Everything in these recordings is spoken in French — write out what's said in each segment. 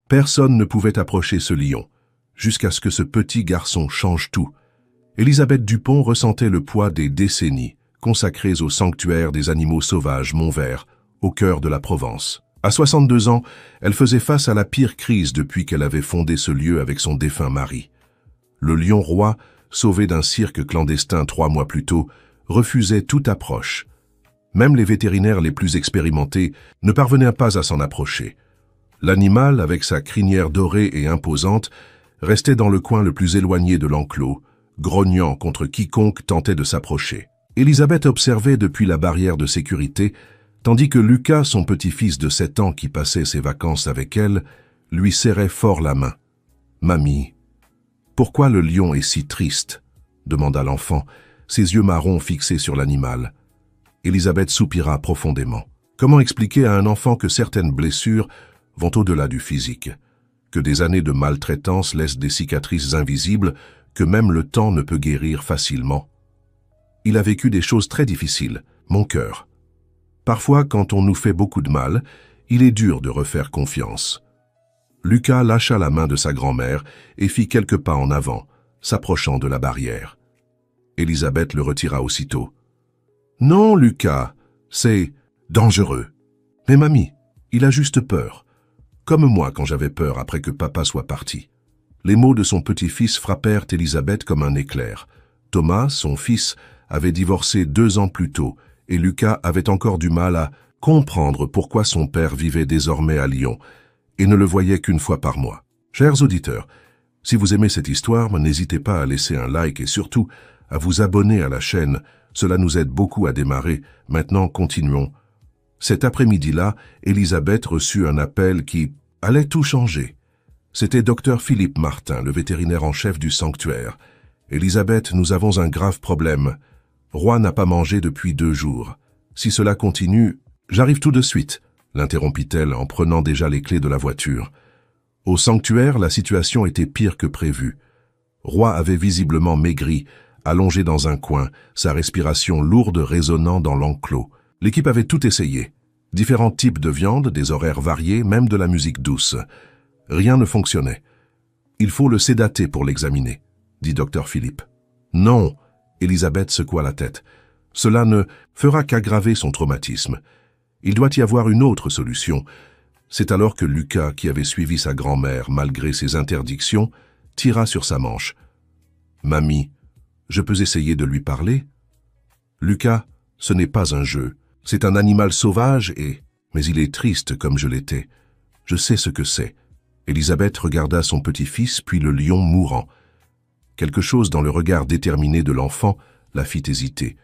Personne ne pouvait approcher ce lion, jusqu'à ce que ce petit garçon change tout. Élisabeth Dupont ressentait le poids des décennies consacrées au sanctuaire des animaux sauvages Montvert, au cœur de la Provence. À 62 ans, elle faisait face à la pire crise depuis qu'elle avait fondé ce lieu avec son défunt mari. Le lion roi, sauvé d'un cirque clandestin 3 mois plus tôt, refusait toute approche. Même les vétérinaires les plus expérimentés ne parvenaient pas à s'en approcher. L'animal, avec sa crinière dorée et imposante, restait dans le coin le plus éloigné de l'enclos, grognant contre quiconque tentait de s'approcher. Élisabeth observait depuis la barrière de sécurité, tandis que Lucas, son petit-fils de 7 ans qui passait ses vacances avec elle, lui serrait fort la main. « Mamie, pourquoi le lion est si triste ?» demanda l'enfant, ses yeux marrons fixés sur l'animal. Élisabeth soupira profondément. Comment expliquer à un enfant que certaines blessures vont au-delà du physique, que des années de maltraitance laissent des cicatrices invisibles que même le temps ne peut guérir facilement? Il a vécu des choses très difficiles, mon cœur. Parfois, quand on nous fait beaucoup de mal, il est dur de refaire confiance. Lucas lâcha la main de sa grand-mère et fit quelques pas en avant, s'approchant de la barrière. Élisabeth le retira aussitôt. « Non, Lucas, c'est dangereux. Mais mamie, il a juste peur. Comme moi quand j'avais peur après que papa soit parti. » Les mots de son petit-fils frappèrent Élisabeth comme un éclair. Thomas, son fils, avait divorcé 2 ans plus tôt, et Lucas avait encore du mal à comprendre pourquoi son père vivait désormais à Lyon et ne le voyait qu'une fois par mois. Chers auditeurs, si vous aimez cette histoire, n'hésitez pas à laisser un like et surtout à vous abonner à la chaîne. Cela nous aide beaucoup à démarrer. Maintenant, continuons. Cet après-midi-là, Élisabeth reçut un appel qui allait tout changer. C'était Dr Philippe Martin, le vétérinaire en chef du sanctuaire. « Élisabeth, nous avons un grave problème. Roi n'a pas mangé depuis 2 jours. Si cela continue, j'arrive tout de suite, » l'interrompit-elle en prenant déjà les clés de la voiture. Au sanctuaire, la situation était pire que prévu. Roi avait visiblement maigri, allongé dans un coin, sa respiration lourde résonnant dans l'enclos. L'équipe avait tout essayé. Différents types de viande, des horaires variés, même de la musique douce. Rien ne fonctionnait. « Il faut le sédater pour l'examiner », dit Dr Philippe. « Non !» Élisabeth secoua la tête. « Cela ne fera qu'aggraver son traumatisme. Il doit y avoir une autre solution. » C'est alors que Lucas, qui avait suivi sa grand-mère malgré ses interdictions, tira sur sa manche. « Mamie, je peux essayer de lui parler ?»« Lucas, ce n'est pas un jeu. C'est un animal sauvage et... Mais il est triste comme je l'étais. Je sais ce que c'est. » Élisabeth regarda son petit-fils puis le lion mourant. Quelque chose dans le regard déterminé de l'enfant la fit hésiter.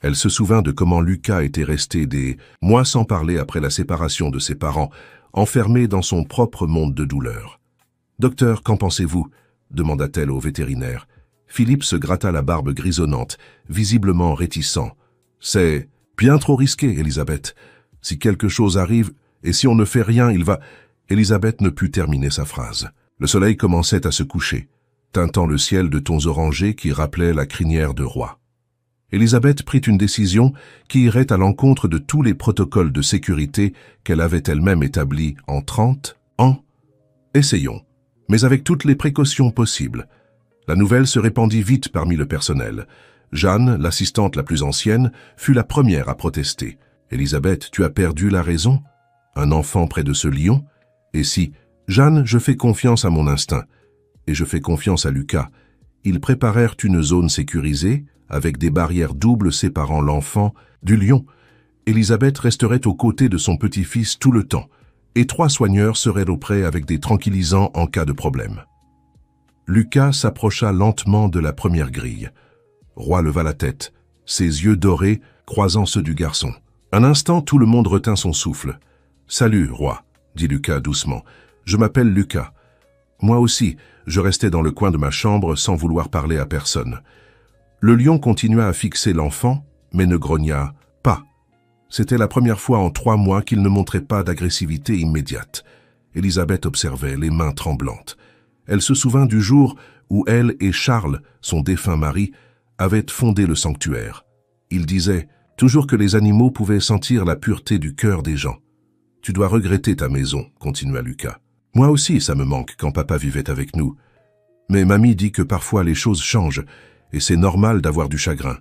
Elle se souvint de comment Lucas était resté des mois sans parler après la séparation de ses parents, enfermé dans son propre monde de douleur. « Docteur, qu'en pensez-vous » demanda-t-elle au vétérinaire. Philippe se gratta la barbe grisonnante, visiblement réticent. « C'est bien trop risqué, Élisabeth. Si quelque chose arrive, et si on ne fait rien, il va... » Élisabeth ne put terminer sa phrase. Le soleil commençait à se coucher, teintant le ciel de tons orangés qui rappelaient la crinière de Roi. Élisabeth prit une décision qui irait à l'encontre de tous les protocoles de sécurité qu'elle avait elle-même établis en 30 ans. Essayons, mais avec toutes les précautions possibles. La nouvelle se répandit vite parmi le personnel. Jeanne, l'assistante la plus ancienne, fut la première à protester. « Élisabeth, tu as perdu la raison? Un enfant près de ce lion? Et si, Jeanne, je fais confiance à mon instinct. Et je fais confiance à Lucas. Ils préparèrent une zone sécurisée, avec des barrières doubles séparant l'enfant du lion. Élisabeth resterait aux côtés de son petit-fils tout le temps, et 3 soigneurs seraient auprès avec des tranquillisants en cas de problème. Lucas s'approcha lentement de la première grille. Roi leva la tête, ses yeux dorés croisant ceux du garçon. Un instant, tout le monde retint son souffle. « Salut, Roi », dit Lucas doucement. « Je m'appelle Lucas. » Moi aussi, je restais dans le coin de ma chambre sans vouloir parler à personne. Le lion continua à fixer l'enfant, mais ne grogna pas. C'était la première fois en 3 mois qu'il ne montrait pas d'agressivité immédiate. Élisabeth observait, les mains tremblantes. Elle se souvint du jour où elle et Charles, son défunt mari, avaient fondé le sanctuaire. Il disait toujours que les animaux pouvaient sentir la pureté du cœur des gens. « Tu dois regretter ta maison », continua Lucas. Moi aussi, ça me manque quand papa vivait avec nous. Mais mamie dit que parfois les choses changent, et c'est normal d'avoir du chagrin.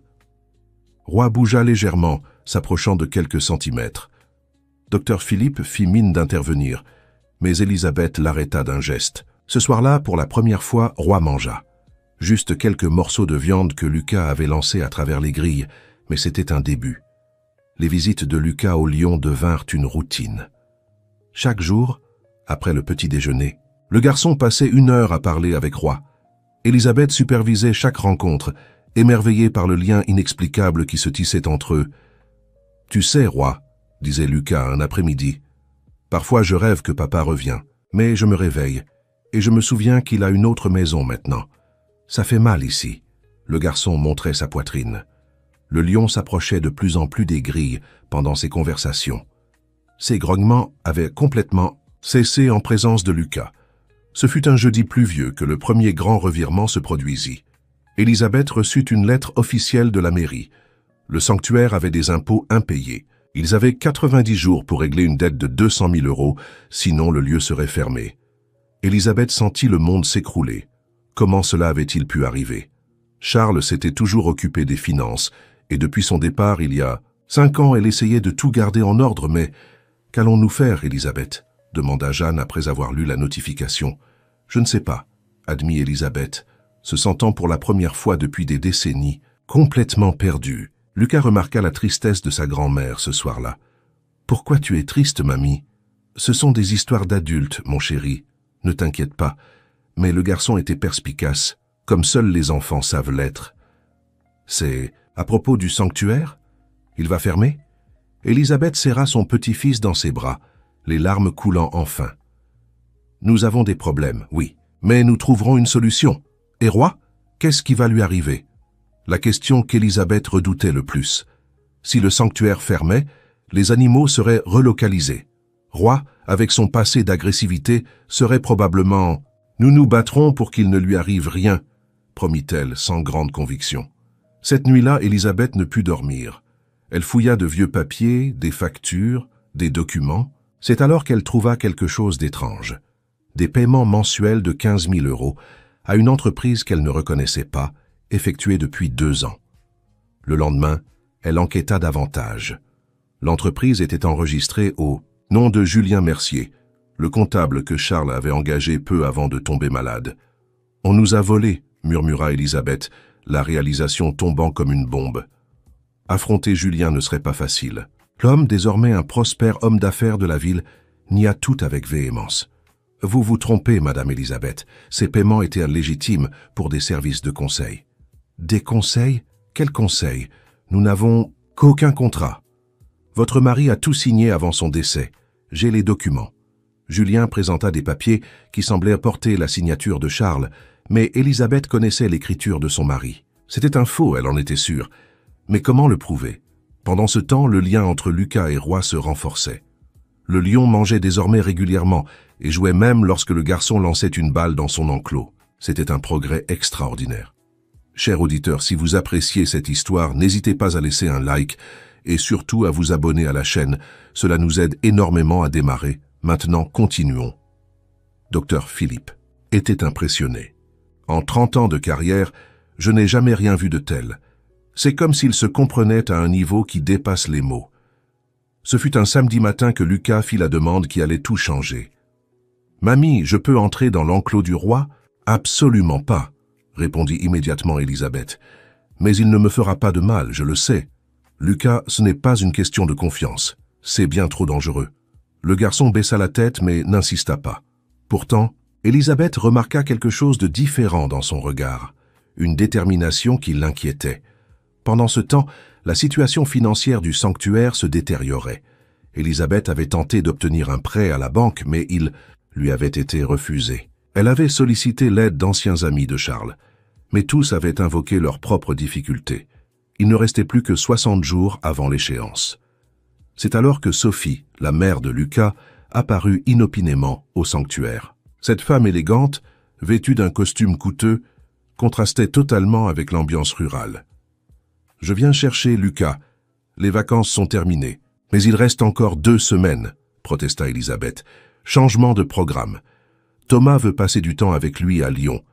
Roy bougea légèrement, s'approchant de quelques centimètres. Docteur Philippe fit mine d'intervenir, mais Elisabeth l'arrêta d'un geste. Ce soir-là, pour la première fois, Roy mangea. Juste quelques morceaux de viande que Lucas avait lancés à travers les grilles, mais c'était un début. Les visites de Lucas au lion devinrent une routine. Chaque jour, après le petit déjeuner, le garçon passait 1 heure à parler avec Roy. Elisabeth supervisait chaque rencontre, émerveillée par le lien inexplicable qui se tissait entre eux. « Tu sais, Roy, » disait Lucas un après-midi, « parfois je rêve que papa revient, mais je me réveille, et je me souviens qu'il a une autre maison maintenant. Ça fait mal ici. » Le garçon montrait sa poitrine. Le lion s'approchait de plus en plus des grilles pendant ces conversations. Ses grognements avaient complètement cessé en présence de Lucas. Ce fut un jeudi pluvieux que le premier grand revirement se produisit. Elisabeth reçut une lettre officielle de la mairie. Le sanctuaire avait des impôts impayés. Ils avaient 90 jours pour régler une dette de 200 000 €, sinon le lieu serait fermé. Elisabeth sentit le monde s'écrouler. Comment cela avait-il pu arriver? Charles s'était toujours occupé des finances, et depuis son départ il y a 5 ans, elle essayait de tout garder en ordre, mais « Qu'allons-nous faire, Elisabeth ?» demanda Jeanne après avoir lu la notification. « Je ne sais pas », admit Elisabeth, se sentant pour la première fois depuis des décennies complètement perdue. Lucas remarqua la tristesse de sa grand-mère ce soir-là. « Pourquoi tu es triste, mamie ? Ce sont des histoires d'adultes, mon chéri. Ne t'inquiète pas. » Mais le garçon était perspicace, comme seuls les enfants savent l'être. « C'est à propos du sanctuaire ? Il va fermer ?» Elisabeth serra son petit-fils dans ses bras, les larmes coulant enfin. « Nous avons des problèmes, oui, mais nous trouverons une solution. Et Roy, qu'est-ce qui va lui arriver ?» La question qu'Elisabeth redoutait le plus. Si le sanctuaire fermait, les animaux seraient relocalisés. Roy, avec son passé d'agressivité, serait probablement « Nous nous battrons pour qu'il ne lui arrive rien », promit-elle sans grande conviction. Cette nuit-là, Elisabeth ne put dormir. Elle fouilla de vieux papiers, des factures, des documents. C'est alors qu'elle trouva quelque chose d'étrange. Des paiements mensuels de 15 000 € à une entreprise qu'elle ne reconnaissait pas, effectuée depuis 2 ans. Le lendemain, elle enquêta davantage. L'entreprise était enregistrée au nom de Julien Mercier, le comptable que Charles avait engagé peu avant de tomber malade. « On nous a volés », murmura Elisabeth, la réalisation tombant comme une bombe. Affronter Julien ne serait pas facile. L'homme, désormais un prospère homme d'affaires de la ville, nia tout avec véhémence. « Vous vous trompez, Madame Elisabeth. Ces paiements étaient légitimes pour des services de conseil. »« Des conseils ? Quels conseils ? Nous n'avons qu'aucun contrat. Votre mari a tout signé avant son décès. J'ai les documents. » Julien présenta des papiers qui semblaient porter la signature de Charles, mais Elisabeth connaissait l'écriture de son mari. C'était un faux, elle en était sûre. Mais comment le prouver? Pendant ce temps, le lien entre Lucas et Roy se renforçait. Le lion mangeait désormais régulièrement et jouait même lorsque le garçon lançait une balle dans son enclos. C'était un progrès extraordinaire. Chers auditeurs, si vous appréciez cette histoire, n'hésitez pas à laisser un like et surtout à vous abonner à la chaîne. Cela nous aide énormément à démarrer. Maintenant, continuons. Docteur Philippe était impressionné. En 30 ans de carrière, je n'ai jamais rien vu de tel. C'est comme s'il se comprenait à un niveau qui dépasse les mots. Ce fut un samedi matin que Lucas fit la demande qui allait tout changer. « Mamie, je peux entrer dans l'enclos du roi ?»« Absolument pas », répondit immédiatement Elisabeth. « Mais il ne me fera pas de mal, je le sais. Lucas, ce n'est pas une question de confiance. C'est bien trop dangereux. » Le garçon baissa la tête mais n'insista pas. Pourtant, Elisabeth remarqua quelque chose de différent dans son regard, une détermination qui l'inquiétait. Pendant ce temps, la situation financière du sanctuaire se détériorait. Elisabeth avait tenté d'obtenir un prêt à la banque, mais il lui avait été refusé. Elle avait sollicité l'aide d'anciens amis de Charles, mais tous avaient invoqué leurs propres difficultés. Il ne restait plus que 60 jours avant l'échéance. C'est alors que Sophie, la mère de Lucas, apparut inopinément au sanctuaire. Cette femme élégante, vêtue d'un costume coûteux, contrastait totalement avec l'ambiance rurale. « Je viens chercher Lucas. Les vacances sont terminées. Mais il reste encore 2 semaines, protesta Elisabeth. Changement de programme. Thomas veut passer du temps avec lui à Lyon.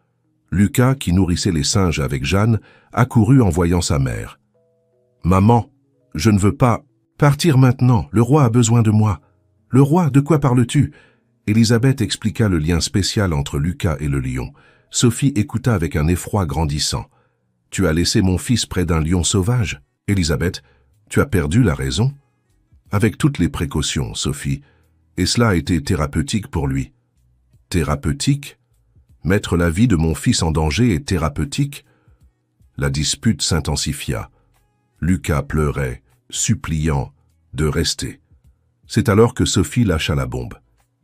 Lucas, qui nourrissait les singes avec Jeanne, accourut en voyant sa mère. « Maman, je ne veux pas partir maintenant, le roi a besoin de moi. »« Le roi, de quoi parles-tu » Élisabeth expliqua le lien spécial entre Lucas et le lion. Sophie écouta avec un effroi grandissant. « Tu as laissé mon fils près d'un lion sauvage, Élisabeth, tu as perdu la raison ?» Avec toutes les précautions, Sophie, et cela a été thérapeutique pour lui. Thérapeutique ? Mettre la vie de mon fils en danger est thérapeutique ? La dispute s'intensifia. Lucas pleurait, suppliant de rester. C'est alors que Sophie lâcha la bombe.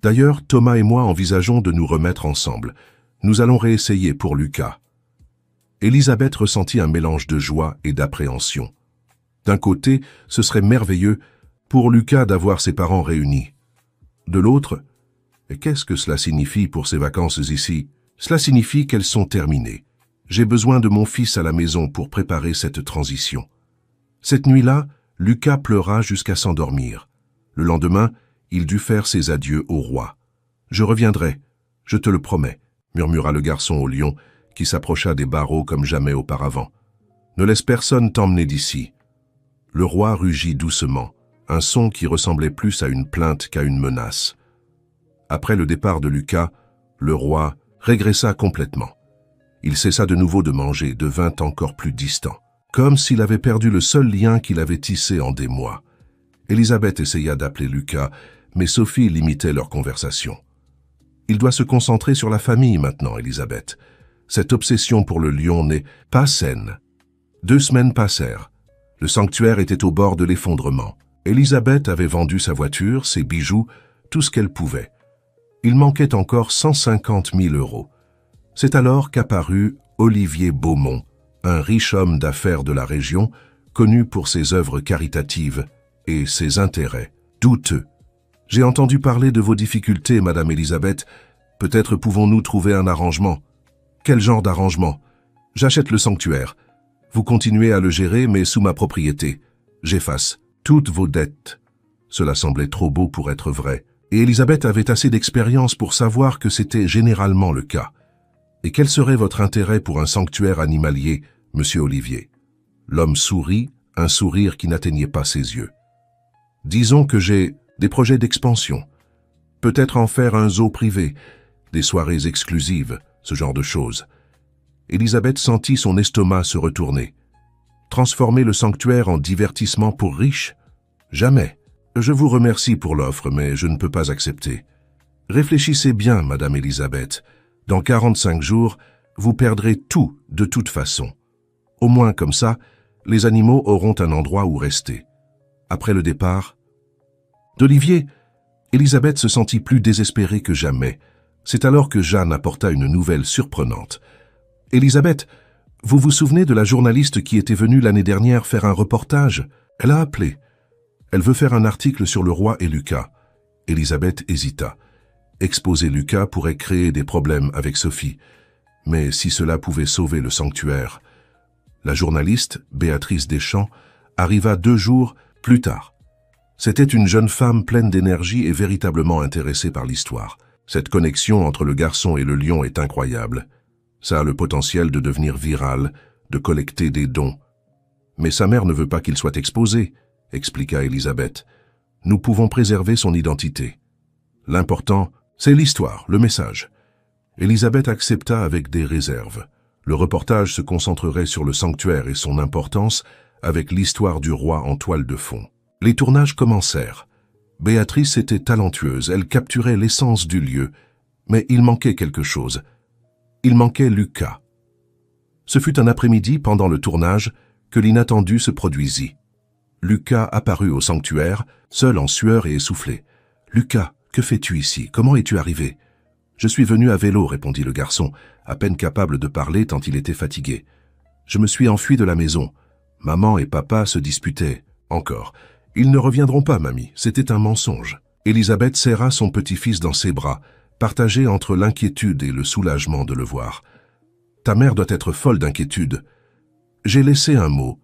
D'ailleurs, Thomas et moi envisageons de nous remettre ensemble. Nous allons réessayer pour Lucas. Élisabeth ressentit un mélange de joie et d'appréhension. D'un côté, ce serait merveilleux pour Lucas d'avoir ses parents réunis. De l'autre, et qu'est-ce que cela signifie pour ses vacances ici? Cela signifie qu'elles sont terminées. J'ai besoin de mon fils à la maison pour préparer cette transition. Cette nuit-là, Lucas pleura jusqu'à s'endormir. Le lendemain, il dut faire ses adieux au roi. « Je reviendrai, je te le promets », murmura le garçon au lion, qui s'approcha des barreaux comme jamais auparavant. « Ne laisse personne t'emmener d'ici. » Le roi rugit doucement, un son qui ressemblait plus à une plainte qu'à une menace. Après le départ de Lucas, le roi régressa complètement. Il cessa de nouveau de manger, devint encore plus distant, comme s'il avait perdu le seul lien qu'il avait tissé en des mois. Élisabeth essaya d'appeler Lucas, mais Sophie limitait leur conversation. « Il doit se concentrer sur la famille maintenant, Élisabeth. Cette obsession pour le lion n'est pas saine. » 2 semaines passèrent. Le sanctuaire était au bord de l'effondrement. Élisabeth avait vendu sa voiture, ses bijoux, tout ce qu'elle pouvait. Il manquait encore 150 000 €. C'est alors qu'apparut Olivier Beaumont, un riche homme d'affaires de la région, connu pour ses œuvres caritatives et ses intérêts douteux. « J'ai entendu parler de vos difficultés, Madame Élisabeth. Peut-être pouvons-nous trouver un arrangement. » « Quel genre d'arrangement ? J'achète le sanctuaire. Vous continuez à le gérer, mais sous ma propriété. J'efface toutes vos dettes. » Cela semblait trop beau pour être vrai, et Élisabeth avait assez d'expérience pour savoir que c'était généralement le cas. « Et quel serait votre intérêt pour un sanctuaire animalier, Monsieur Olivier ?» L'homme sourit, un sourire qui n'atteignait pas ses yeux. « Disons que j'ai des projets d'expansion. Peut-être en faire un zoo privé, des soirées exclusives, ce genre de choses. » Élisabeth sentit son estomac se retourner. Transformer le sanctuaire en divertissement pour riches? Jamais. Je vous remercie pour l'offre, mais je ne peux pas accepter. Réfléchissez bien, Madame Élisabeth. Dans 45 jours, vous perdrez tout de toute façon. Au moins comme ça, les animaux auront un endroit où rester. Après le départ d'Olivier, Élisabeth se sentit plus désespérée que jamais. C'est alors que Jeanne apporta une nouvelle surprenante. « Élisabeth, vous vous souvenez de la journaliste qui était venue l'année dernière faire un reportage? Elle a appelé. Elle veut faire un article sur le roi et Lucas. » Élisabeth hésita. Exposer Lucas pourrait créer des problèmes avec Sophie. Mais si cela pouvait sauver le sanctuaire... La journaliste, Béatrice Deschamps, arriva 2 jours plus tard. C'était une jeune femme pleine d'énergie et véritablement intéressée par l'histoire. Cette connexion entre le garçon et le lion est incroyable. Ça a le potentiel de devenir viral, de collecter des dons. Mais sa mère ne veut pas qu'il soit exposé, expliqua Élisabeth. Nous pouvons préserver son identité. L'important, c'est l'histoire, le message. Élisabeth accepta avec des réserves. Le reportage se concentrerait sur le sanctuaire et son importance, avec l'histoire du roi en toile de fond. Les tournages commencèrent. Béatrice était talentueuse, elle capturait l'essence du lieu, mais il manquait quelque chose. Il manquait Lucas. Ce fut un après-midi pendant le tournage que l'inattendu se produisit. Lucas apparut au sanctuaire, seul en sueur et essoufflé. « Lucas, que fais-tu ici? Comment es-tu arrivé ?»« Je suis venu à vélo, » répondit le garçon, à peine capable de parler tant il était fatigué. « Je me suis enfui de la maison. Maman et papa se disputaient. Encore. Ils ne reviendront pas, mamie. C'était un mensonge. » Élisabeth serra son petit-fils dans ses bras, partagé entre l'inquiétude et le soulagement de le voir. « Ta mère doit être folle d'inquiétude. » J'ai laissé un mot.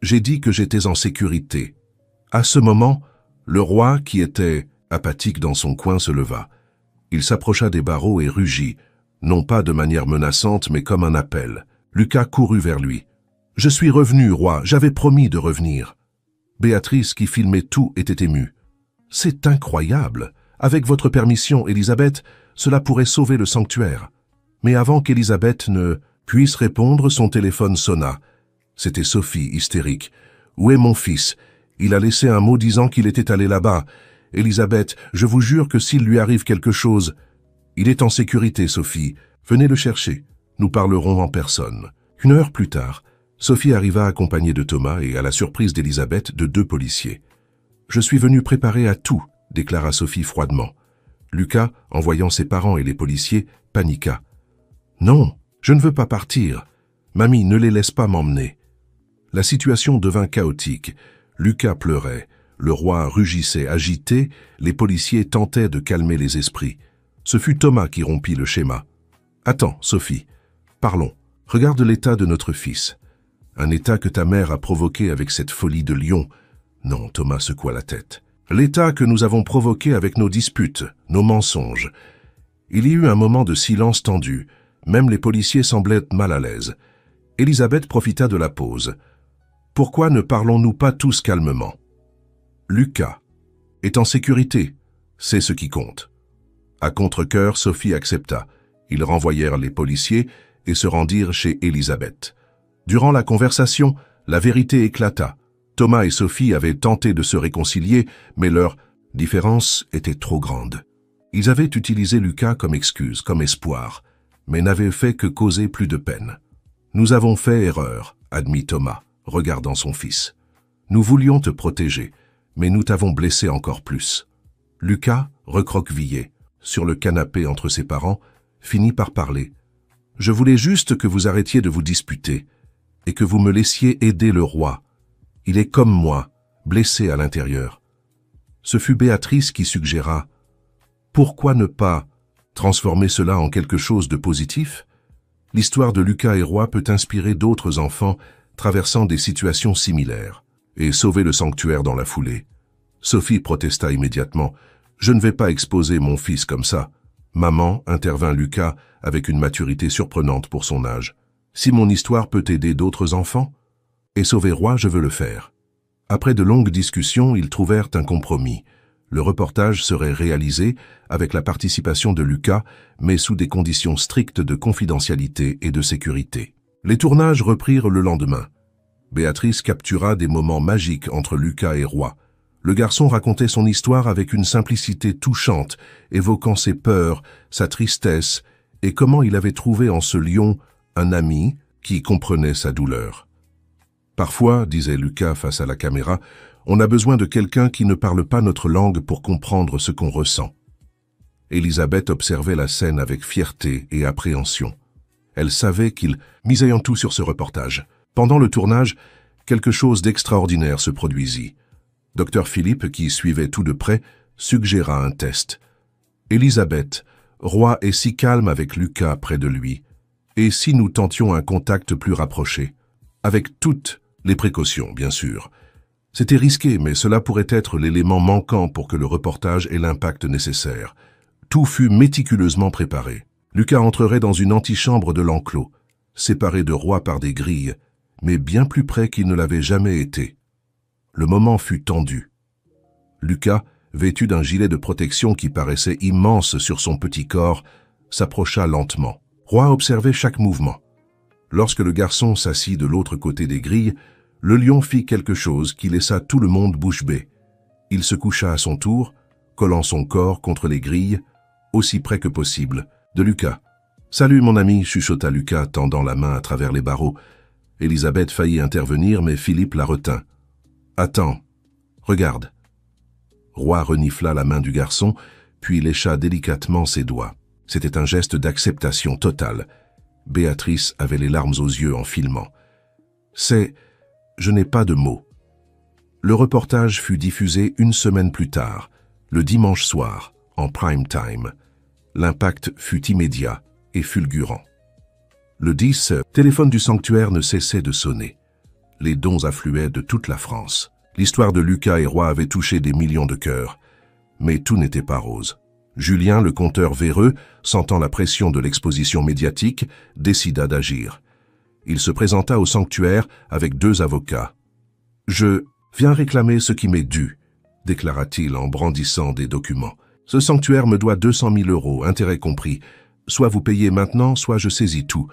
J'ai dit que j'étais en sécurité. À ce moment, le roi, qui était apathique dans son coin, se leva. Il s'approcha des barreaux et rugit, non pas de manière menaçante, mais comme un appel. Lucas courut vers lui. « Je suis revenu, roi, j'avais promis de revenir. » Béatrice, qui filmait tout, était émue. « C'est incroyable. Avec votre permission, Élisabeth, cela pourrait sauver le sanctuaire. » Mais avant qu'Élisabeth ne puisse répondre, son téléphone sonna. C'était Sophie, hystérique. « Où est mon fils? Il a laissé un mot disant qu'il était allé là-bas. Élisabeth, je vous jure que s'il lui arrive quelque chose... » « Il est en sécurité, Sophie. Venez le chercher. Nous parlerons en personne. » 1 heure plus tard, Sophie arriva accompagnée de Thomas et, à la surprise d'Élisabeth, de 2 policiers. « Je suis venue préparer à tout, » déclara Sophie froidement. Lucas, en voyant ses parents et les policiers, paniqua. « Non, je ne veux pas partir. Mamie, ne les laisse pas m'emmener. » La situation devint chaotique. Lucas pleurait. Le roi rugissait, agité. Les policiers tentaient de calmer les esprits. Ce fut Thomas qui rompit le schéma. « Attends, Sophie. Parlons. Regarde l'état de notre fils. Un état que ta mère a provoqué avec cette folie de lion. » Non, Thomas secoua la tête. « L'état que nous avons provoqué avec nos disputes, nos mensonges. » Il y eut un moment de silence tendu. Même les policiers semblaient mal à l'aise. Élisabeth profita de la pause. « Pourquoi ne parlons-nous pas tous calmement? » Lucas est en sécurité. C'est ce qui compte. À contre-cœur, Sophie accepta. Ils renvoyèrent les policiers et se rendirent chez Élisabeth. Durant la conversation, la vérité éclata. Thomas et Sophie avaient tenté de se réconcilier, mais leur différence était trop grande. Ils avaient utilisé Lucas comme excuse, comme espoir, mais n'avaient fait que causer plus de peine. « Nous avons fait erreur, » admit Thomas, regardant son fils. « Nous voulions te protéger, mais nous t'avons blessé encore plus. » Lucas, recroquevillé, sur le canapé entre ses parents, finit par parler. « Je voulais juste que vous arrêtiez de vous disputer et que vous me laissiez aider le roi. Il est comme moi, blessé à l'intérieur. » Ce fut Béatrice qui suggéra « Pourquoi ne pas transformer cela en quelque chose de positif? L'histoire de Lucas et Roi peut inspirer d'autres enfants traversant des situations similaires et sauver le sanctuaire dans la foulée. » Sophie protesta immédiatement. « Je ne vais pas exposer mon fils comme ça. » « Maman, » intervint Lucas avec une maturité surprenante pour son âge. « Si mon histoire peut aider d'autres enfants et sauver Roi, je veux le faire. » Après de longues discussions, ils trouvèrent un compromis. Le reportage serait réalisé avec la participation de Lucas, mais sous des conditions strictes de confidentialité et de sécurité. Les tournages reprirent le lendemain. Béatrice captura des moments magiques entre Lucas et Roi. Le garçon racontait son histoire avec une simplicité touchante, évoquant ses peurs, sa tristesse, et comment il avait trouvé en ce lion un ami qui comprenait sa douleur. « Parfois, disait Lucas face à la caméra, on a besoin de quelqu'un qui ne parle pas notre langue pour comprendre ce qu'on ressent. » Élisabeth observait la scène avec fierté et appréhension. Elle savait qu'il misait en tout sur ce reportage. Pendant le tournage, quelque chose d'extraordinaire se produisit. Dr Philippe, qui suivait tout de près, suggéra un test. Élisabeth, Roi est si calme avec Lucas près de lui. Et si nous tentions un contact plus rapproché? Avec toutes les précautions, bien sûr. C'était risqué, mais cela pourrait être l'élément manquant pour que le reportage ait l'impact nécessaire. Tout fut méticuleusement préparé. Lucas entrerait dans une antichambre de l'enclos, séparé de Roi par des grilles, mais bien plus près qu'il ne l'avait jamais été. Le moment fut tendu. Lucas, vêtu d'un gilet de protection qui paraissait immense sur son petit corps, s'approcha lentement. Roi observait chaque mouvement. Lorsque le garçon s'assit de l'autre côté des grilles, le lion fit quelque chose qui laissa tout le monde bouche bée. Il se coucha à son tour, collant son corps contre les grilles, aussi près que possible, de Lucas. « Salut mon ami » chuchota Lucas, tendant la main à travers les barreaux. Élisabeth faillit intervenir, mais Philippe la retint. « Attends, regarde. » Roi renifla la main du garçon, puis lécha délicatement ses doigts. C'était un geste d'acceptation totale. Béatrice avait les larmes aux yeux en filmant. C'est... Je n'ai pas de mots. Le reportage fut diffusé une semaine plus tard, le dimanche soir, en prime time. L'impact fut immédiat et fulgurant. Le 10, téléphone du sanctuaire ne cessait de sonner. Les dons affluaient de toute la France. L'histoire de Lucas et Roi avait touché des millions de cœurs. Mais tout n'était pas rose. Julien, le conteur véreux, sentant la pression de l'exposition médiatique, décida d'agir. Il se présenta au sanctuaire avec 2 avocats. « Je viens réclamer ce qui m'est dû », déclara-t-il en brandissant des documents. « Ce sanctuaire me doit 200 000 €, intérêts compris. Soit vous payez maintenant, soit je saisis tout. »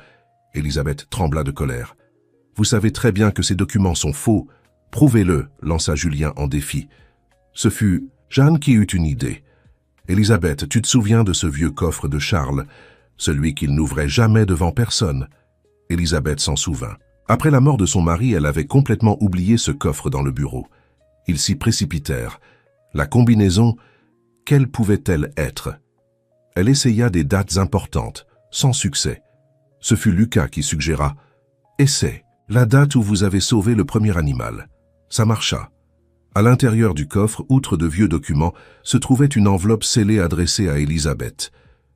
Élisabeth trembla de colère. « Vous savez très bien que ces documents sont faux. Prouvez-le, » lança Julien en défi. Ce fut Jeanne qui eut une idée. « Élisabeth, tu te souviens de ce vieux coffre de Charles, celui qu'il n'ouvrait jamais devant personne ?» Élisabeth s'en souvint. Après la mort de son mari, elle avait complètement oublié ce coffre dans le bureau. Ils s'y précipitèrent. La combinaison, quelle pouvait-elle être? Elle essaya des dates importantes, sans succès. Ce fut Lucas qui suggéra « Essaie, la date où vous avez sauvé le premier animal. » Ça marcha. À l'intérieur du coffre, outre de vieux documents, se trouvait une enveloppe scellée adressée à Élisabeth.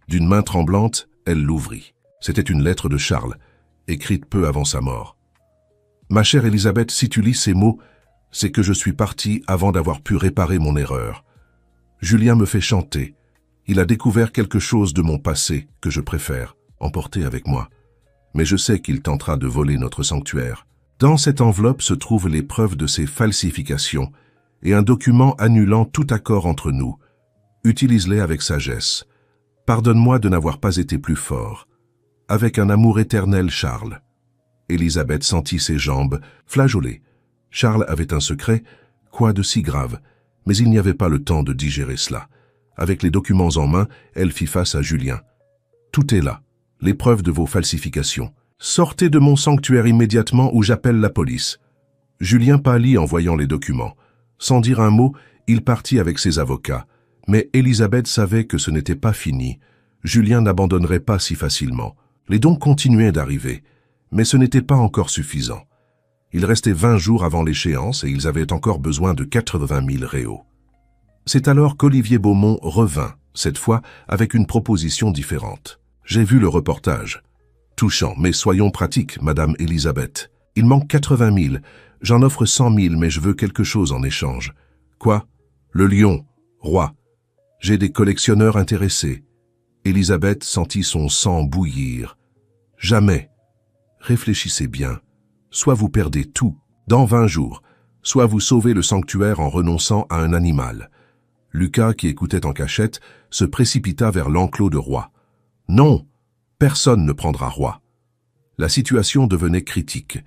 D'une main tremblante, elle l'ouvrit. C'était une lettre de Charles, écrite peu avant sa mort. « Ma chère Élisabeth, si tu lis ces mots, c'est que je suis parti avant d'avoir pu réparer mon erreur. Julien me fait chanter. Il a découvert quelque chose de mon passé que je préfère emporter avec moi. Mais je sais qu'il tentera de voler notre sanctuaire. Dans cette enveloppe se trouvent les preuves de ses falsifications et un document annulant tout accord entre nous. Utilise-les avec sagesse. Pardonne-moi de n'avoir pas été plus fort. Avec un amour éternel, Charles. » Élisabeth sentit ses jambes flageoler. Charles avait un secret, quoi de si grave, mais il n'y avait pas le temps de digérer cela. Avec les documents en main, elle fit face à Julien. « Tout est là, les preuves de vos falsifications. Sortez de mon sanctuaire immédiatement ou j'appelle la police. » Julien pâlit en voyant les documents. Sans dire un mot, il partit avec ses avocats. Mais Élisabeth savait que ce n'était pas fini. Julien n'abandonnerait pas si facilement. Les dons continuaient d'arriver, mais ce n'était pas encore suffisant. Il restait 20 jours avant l'échéance et ils avaient encore besoin de 80 000 réaux. C'est alors qu'Olivier Beaumont revint, cette fois avec une proposition différente. « J'ai vu le reportage. Touchant, mais soyons pratiques, Madame Élisabeth. Il manque 80 000. J'en offre 100 000, mais je veux quelque chose en échange. Quoi? Le lion, roi. J'ai des collectionneurs intéressés. » Élisabeth sentit son sang bouillir. « Jamais. Réfléchissez bien. Soit vous perdez tout, dans 20 jours, soit vous sauvez le sanctuaire en renonçant à un animal. » Lucas, qui écoutait en cachette, se précipita vers l'enclos de Roi. « Non, personne ne prendra Roi. » La situation devenait critique.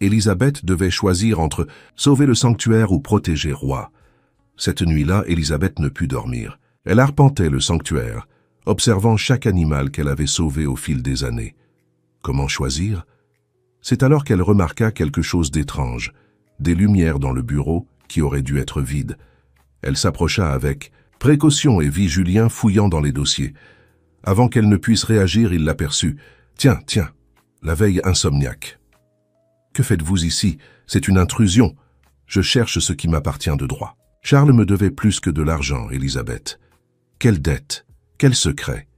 Élisabeth devait choisir entre sauver le sanctuaire ou protéger Roi. Cette nuit-là, Élisabeth ne put dormir. Elle arpentait le sanctuaire, observant chaque animal qu'elle avait sauvé au fil des années. Comment choisir? C'est alors qu'elle remarqua quelque chose d'étrange, des lumières dans le bureau qui auraient dû être vides. Elle s'approcha avec précaution et vit Julien fouillant dans les dossiers. Avant qu'elle ne puisse réagir, il l'aperçut. « Tiens, tiens, la veille insomniaque. »« Que faites-vous ici? C'est une intrusion. Je cherche ce qui m'appartient de droit. » Charles me devait plus que de l'argent, Élisabeth. Quelle dette? Quel secret?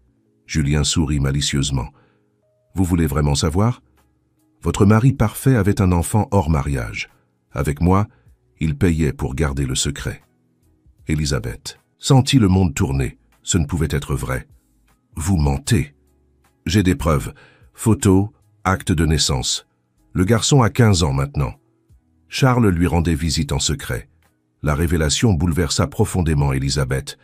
Julien sourit malicieusement. « Vous voulez vraiment savoir? Votre mari parfait avait un enfant hors mariage. Avec moi, il payait pour garder le secret. » Élisabeth sentit le monde tourner. Ce ne pouvait être vrai. « Vous mentez. » « J'ai des preuves. Photos, acte de naissance. Le garçon a 15 ans maintenant. » Charles lui rendait visite en secret. La révélation bouleversa profondément Élisabeth.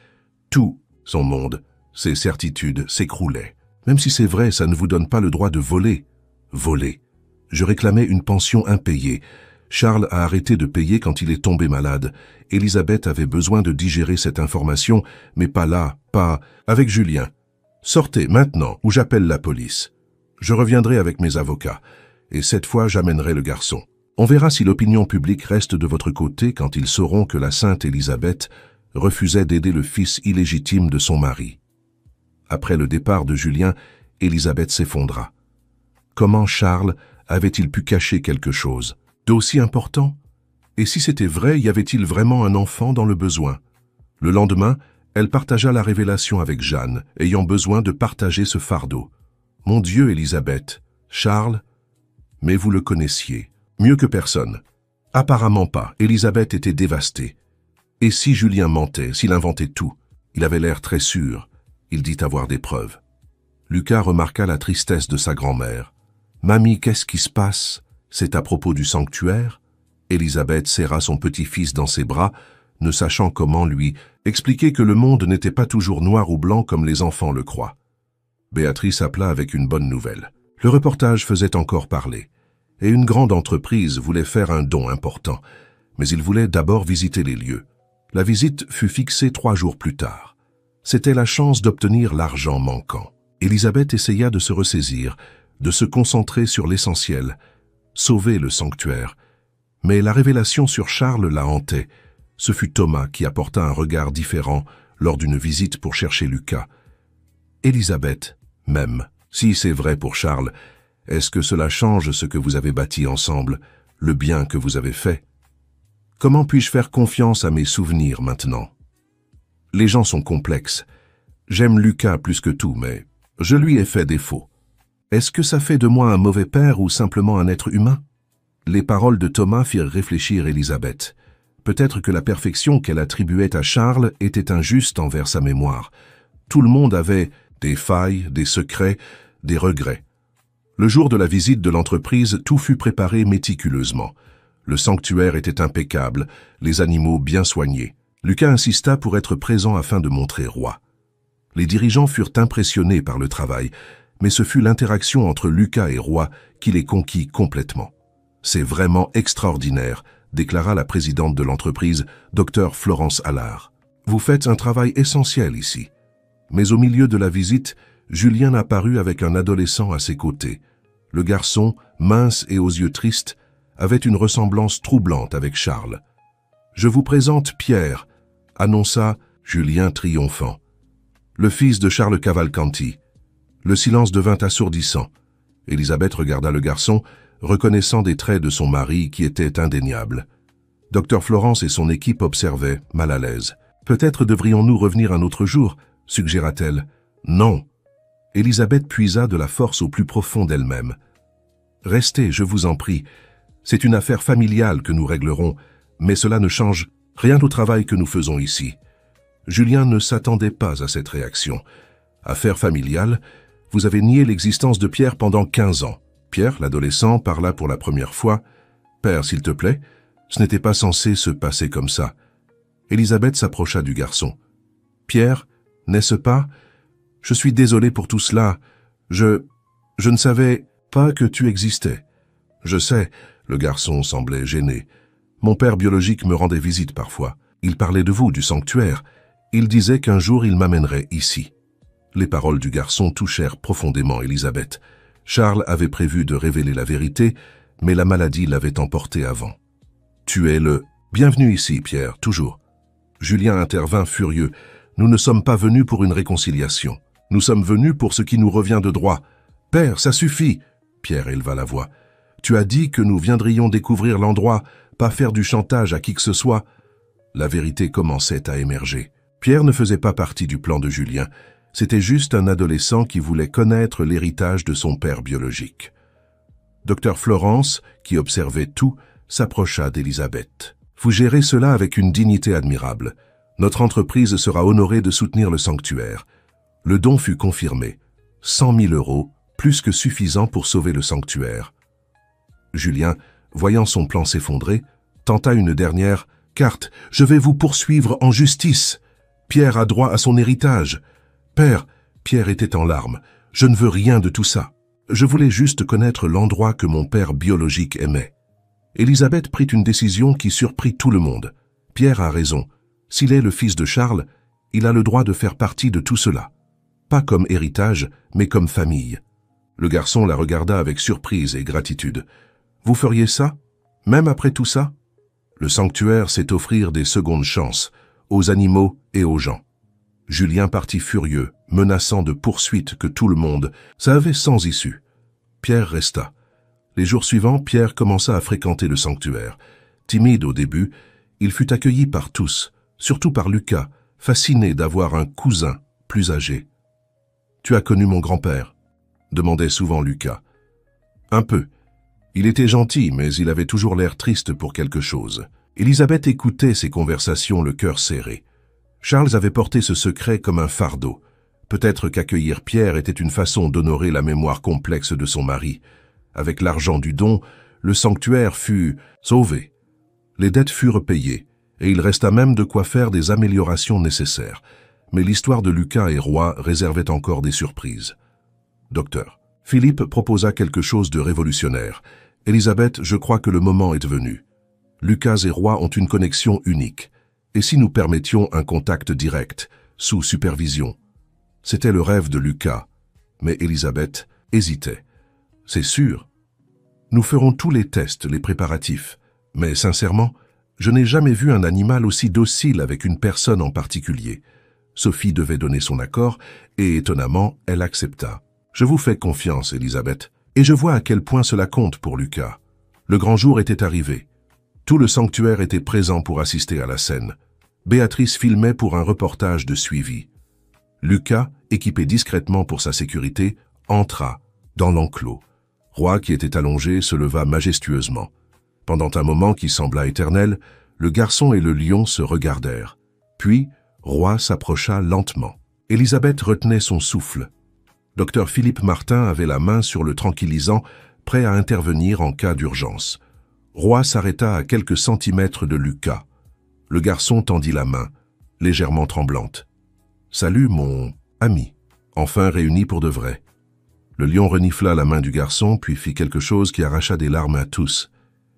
Tout son monde, ses certitudes, s'écroulaient. « Même si c'est vrai, ça ne vous donne pas le droit de voler. » « Voler. Je réclamais une pension impayée. Charles a arrêté de payer quand il est tombé malade. Élisabeth avait besoin de digérer cette information, mais pas là, pas avec Julien. Sortez maintenant ou j'appelle la police. Je reviendrai avec mes avocats, et cette fois j'amènerai le garçon. On verra si l'opinion publique reste de votre côté quand ils sauront que la sainte Élisabeth refusait d'aider le fils illégitime de son mari. » Après le départ de Julien, Élisabeth s'effondra. Comment Charles avait-il pu cacher quelque chose d'aussi important? Et si c'était vrai, y avait-il vraiment un enfant dans le besoin? Le lendemain, elle partagea la révélation avec Jeanne, ayant besoin de partager ce fardeau. « Mon Dieu, Élisabeth, Charles, mais vous le connaissiez, mieux que personne. » Apparemment pas, Élisabeth était dévastée. Et si Julien mentait, s'il inventait tout? Il avait l'air très sûr. Il dit avoir des preuves. Lucas remarqua la tristesse de sa grand-mère. « Mamie, qu'est-ce qui se passe? C'est à propos du sanctuaire ?» Élisabeth serra son petit-fils dans ses bras, ne sachant comment lui expliquer que le monde n'était pas toujours noir ou blanc comme les enfants le croient. Béatrice appela avec une bonne nouvelle. Le reportage faisait encore parler, et une grande entreprise voulait faire un don important, mais il voulait d'abord visiter les lieux. La visite fut fixée 3 jours plus tard. C'était la chance d'obtenir l'argent manquant. Élisabeth essaya de se ressaisir, de se concentrer sur l'essentiel, sauver le sanctuaire. Mais la révélation sur Charles la hantait. Ce fut Thomas qui apporta un regard différent lors d'une visite pour chercher Lucas. Élisabeth, même, si c'est vrai pour Charles, est-ce que cela change ce que vous avez bâti ensemble, le bien que vous avez fait? Comment puis-je faire confiance à mes souvenirs maintenant? Les gens sont complexes. J'aime Lucas plus que tout, mais je lui ai fait défaut. Est-ce que ça fait de moi un mauvais père ou simplement un être humain? Les paroles de Thomas firent réfléchir Élisabeth. Peut-être que la perfection qu'elle attribuait à Charles était injuste envers sa mémoire. Tout le monde avait des failles, des secrets, des regrets. Le jour de la visite de l'entreprise, tout fut préparé méticuleusement. Le sanctuaire était impeccable, les animaux bien soignés. Lucas insista pour être présent afin de montrer roi. Les dirigeants furent impressionnés par le travail, mais ce fut l'interaction entre Lucas et Roy qui les conquit complètement. « C'est vraiment extraordinaire », déclara la présidente de l'entreprise, Dr Florence Allard. « Vous faites un travail essentiel ici. » Mais au milieu de la visite, Julien apparut avec un adolescent à ses côtés. Le garçon, mince et aux yeux tristes, avait une ressemblance troublante avec Charles. « Je vous présente Pierre », annonça Julien triomphant. Le fils de Charles Cavalcanti. Le silence devint assourdissant. Élisabeth regarda le garçon, reconnaissant des traits de son mari qui étaient indéniables. Dr Florence et son équipe observaient, mal à l'aise. « Peut-être devrions-nous revenir un autre jour » suggéra-t-elle. « Non !» Élisabeth puisa de la force au plus profond d'elle-même. « Restez, je vous en prie. C'est une affaire familiale que nous réglerons, mais cela ne change rien au travail que nous faisons ici. » Julien ne s'attendait pas à cette réaction. « Affaire familiale, vous avez nié l'existence de Pierre pendant 15 ans. » Pierre, l'adolescent, parla pour la première fois. « Père, s'il te plaît, ce n'était pas censé se passer comme ça. » Élisabeth s'approcha du garçon. « Pierre, n'est-ce pas? Je suis désolé pour tout cela. Je ne savais pas que tu existais. » « Je sais. » Le garçon semblait gêné. « Mon père biologique me rendait visite parfois. Il parlait de vous, du sanctuaire. Il disait qu'un jour il m'amènerait ici. » Les paroles du garçon touchèrent profondément Élisabeth. Charles avait prévu de révéler la vérité, mais la maladie l'avait emporté avant. « Tu es le... Bienvenue ici, Pierre, toujours. » Julien intervint furieux. « Nous ne sommes pas venus pour une réconciliation. Nous sommes venus pour ce qui nous revient de droit. »« Père, ça suffit !» Pierre éleva la voix. « Tu as dit que nous viendrions découvrir l'endroit, pas faire du chantage à qui que ce soit. » La vérité commençait à émerger. Pierre ne faisait pas partie du plan de Julien. C'était juste un adolescent qui voulait connaître l'héritage de son père biologique. Dr Florence, qui observait tout, s'approcha d'Élisabeth. « Vous gérez cela avec une dignité admirable. Notre entreprise sera honorée de soutenir le sanctuaire. » Le don fut confirmé. 100 000 €, plus que suffisant pour sauver le sanctuaire. Julien, voyant son plan s'effondrer, tenta une dernière carte. « Je vais vous poursuivre en justice. Pierre a droit à son héritage. » « Père, » Pierre était en larmes, « je ne veux rien de tout ça. Je voulais juste connaître l'endroit que mon père biologique aimait. » Élisabeth prit une décision qui surprit tout le monde. Pierre a raison. S'il est le fils de Charles, il a le droit de faire partie de tout cela. Pas comme héritage, mais comme famille. Le garçon la regarda avec surprise et gratitude. « Vous feriez ça, même après tout ça ?» Le sanctuaire sait offrir des secondes chances, aux animaux et aux gens. Julien partit furieux, menaçant de poursuites que tout le monde savait sans issue. Pierre resta. Les jours suivants, Pierre commença à fréquenter le sanctuaire. Timide au début, il fut accueilli par tous, surtout par Lucas, fasciné d'avoir un cousin plus âgé. « Tu as connu mon grand-père » demandait souvent Lucas. « Un peu. Il était gentil, mais il avait toujours l'air triste pour quelque chose. » Élisabeth écoutait ces conversations le cœur serré. Charles avait porté ce secret comme un fardeau. Peut-être qu'accueillir Pierre était une façon d'honorer la mémoire complexe de son mari. Avec l'argent du don, le sanctuaire fut sauvé. Les dettes furent payées, et il resta même de quoi faire des améliorations nécessaires. Mais l'histoire de Lucas et Roy réservait encore des surprises. Docteur, Philippe proposa quelque chose de révolutionnaire. Élisabeth, je crois que le moment est venu. Lucas et Roy ont une connexion unique. Et si nous permettions un contact direct, sous supervision? C'était le rêve de Lucas, mais Élisabeth hésitait. C'est sûr. Nous ferons tous les tests, les préparatifs. Mais sincèrement, je n'ai jamais vu un animal aussi docile avec une personne en particulier. Sophie devait donner son accord, et étonnamment, elle accepta. Je vous fais confiance, Élisabeth, et je vois à quel point cela compte pour Lucas. Le grand jour était arrivé. Tout le sanctuaire était présent pour assister à la scène. Béatrice filmait pour un reportage de suivi. Lucas, équipé discrètement pour sa sécurité, entra dans l'enclos. Roy, qui était allongé, se leva majestueusement. Pendant un moment qui sembla éternel, le garçon et le lion se regardèrent. Puis, Roy s'approcha lentement. Élisabeth retenait son souffle. Docteur Philippe Martin avait la main sur le tranquillisant, prêt à intervenir en cas d'urgence. Roy s'arrêta à quelques centimètres de Lucas. Le garçon tendit la main, légèrement tremblante. « Salut, mon ami. » Enfin réunis pour de vrai. Le lion renifla la main du garçon, puis fit quelque chose qui arracha des larmes à tous.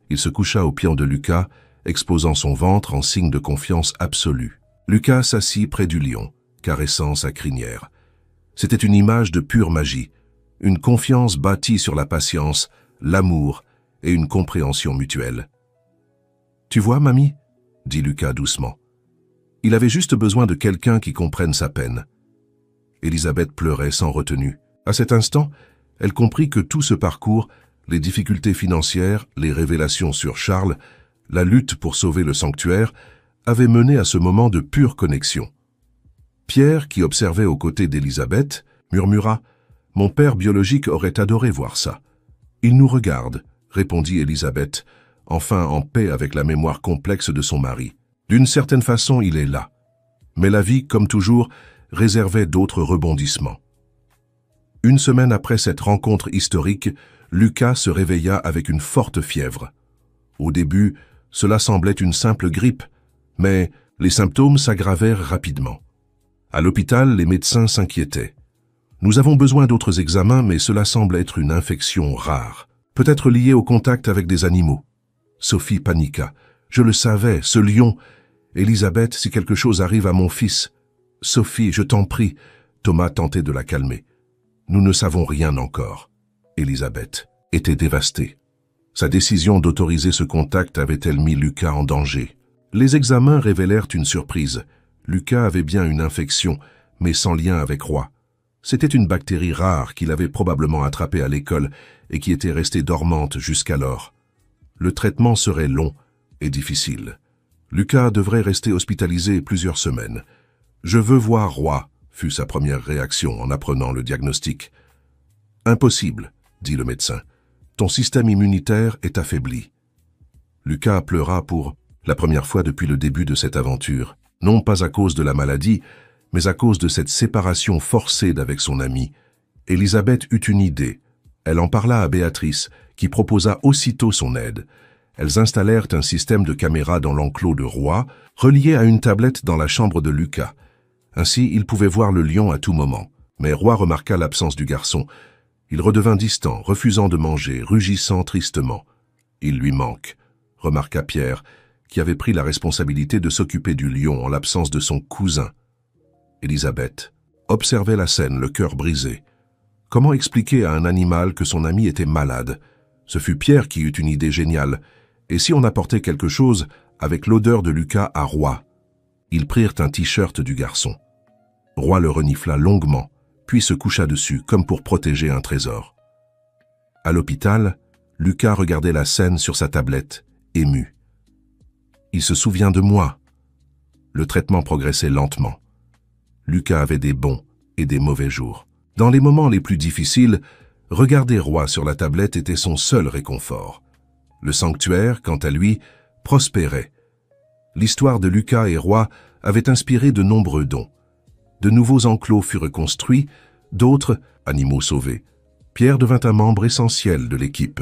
Il se coucha aux pieds de Lucas, exposant son ventre en signe de confiance absolue. Lucas s'assit près du lion, caressant sa crinière. C'était une image de pure magie, une confiance bâtie sur la patience, l'amour et une compréhension mutuelle. « Tu vois, mamie ?» dit Lucas doucement. Il avait juste besoin de quelqu'un qui comprenne sa peine. Élisabeth pleurait sans retenue. À cet instant, elle comprit que tout ce parcours, les difficultés financières, les révélations sur Charles, la lutte pour sauver le sanctuaire, avaient mené à ce moment de pure connexion. Pierre, qui observait aux côtés d'Élisabeth, murmura « Mon père biologique aurait adoré voir ça. »« Il nous regarde, » répondit Élisabeth, enfin en paix avec la mémoire complexe de son mari. D'une certaine façon, il est là. Mais la vie, comme toujours, réservait d'autres rebondissements. Une semaine après cette rencontre historique, Lucas se réveilla avec une forte fièvre. Au début, cela semblait une simple grippe, mais les symptômes s'aggravèrent rapidement. À l'hôpital, les médecins s'inquiétaient. « Nous avons besoin d'autres examens, mais cela semble être une infection rare, peut-être liée au contact avec des animaux. » Sophie paniqua. « Je le savais, ce lion. Élisabeth, si quelque chose arrive à mon fils. »« Sophie, je t'en prie. » Thomas tentait de la calmer. « Nous ne savons rien encore. » Élisabeth était dévastée. Sa décision d'autoriser ce contact avait-elle mis Lucas en danger? Les examens révélèrent une surprise. Lucas avait bien une infection, mais sans lien avec Roy. C'était une bactérie rare qu'il avait probablement attrapée à l'école et qui était restée dormante jusqu'alors. Le traitement serait long et difficile. Lucas devrait rester hospitalisé plusieurs semaines. « Je veux voir Roy », fut sa première réaction en apprenant le diagnostic. « Impossible », dit le médecin. « Ton système immunitaire est affaibli. » Lucas pleura pour la première fois depuis le début de cette aventure, non pas à cause de la maladie, mais à cause de cette séparation forcée d'avec son ami. Élisabeth eut une idée. Elle en parla à Béatrice, qui proposa aussitôt son aide. Elles installèrent un système de caméras dans l'enclos de Roy, relié à une tablette dans la chambre de Lucas. Ainsi, il pouvait voir le lion à tout moment. Mais Roy remarqua l'absence du garçon. Il redevint distant, refusant de manger, rugissant tristement. « Il lui manque », remarqua Pierre, qui avait pris la responsabilité de s'occuper du lion en l'absence de son cousin. Élisabeth observait la scène, le cœur brisé. Comment expliquer à un animal que son ami était malade? Ce fut Pierre qui eut une idée géniale. Et si on apportait quelque chose avec l'odeur de Lucas à Roy? Ils prirent un t-shirt du garçon. Roy le renifla longuement, puis se coucha dessus comme pour protéger un trésor. À l'hôpital, Lucas regardait la scène sur sa tablette, ému. Il se souvient de moi. Le traitement progressait lentement. Lucas avait des bons et des mauvais jours. Dans les moments les plus difficiles, regarder Roy sur la tablette était son seul réconfort. Le sanctuaire, quant à lui, prospérait. L'histoire de Lucas et Roy avait inspiré de nombreux dons. De nouveaux enclos furent construits, d'autres, animaux sauvés. Pierre devint un membre essentiel de l'équipe,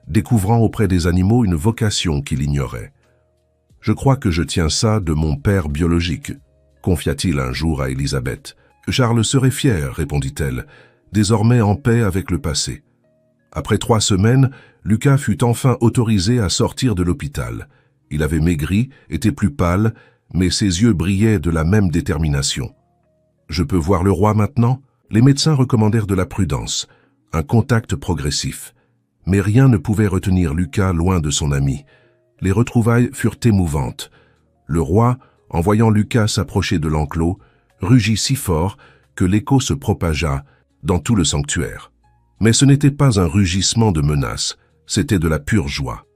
découvrant auprès des animaux une vocation qu'il ignorait. « Je crois que je tiens ça de mon père biologique », confia-t-il un jour à Elisabeth. « Charles serait fier, répondit-elle, désormais en paix avec le passé. » Après 3 semaines, Lucas fut enfin autorisé à sortir de l'hôpital. Il avait maigri, était plus pâle, mais ses yeux brillaient de la même détermination. « Je peux voir le roi maintenant ?» Les médecins recommandèrent de la prudence, un contact progressif. Mais rien ne pouvait retenir Lucas loin de son ami. Les retrouvailles furent émouvantes. Le roi, en voyant Lucas s'approcher de l'enclos, rugit si fort que l'écho se propagea dans tout le sanctuaire. Mais ce n'était pas un rugissement de menace, c'était de la pure joie.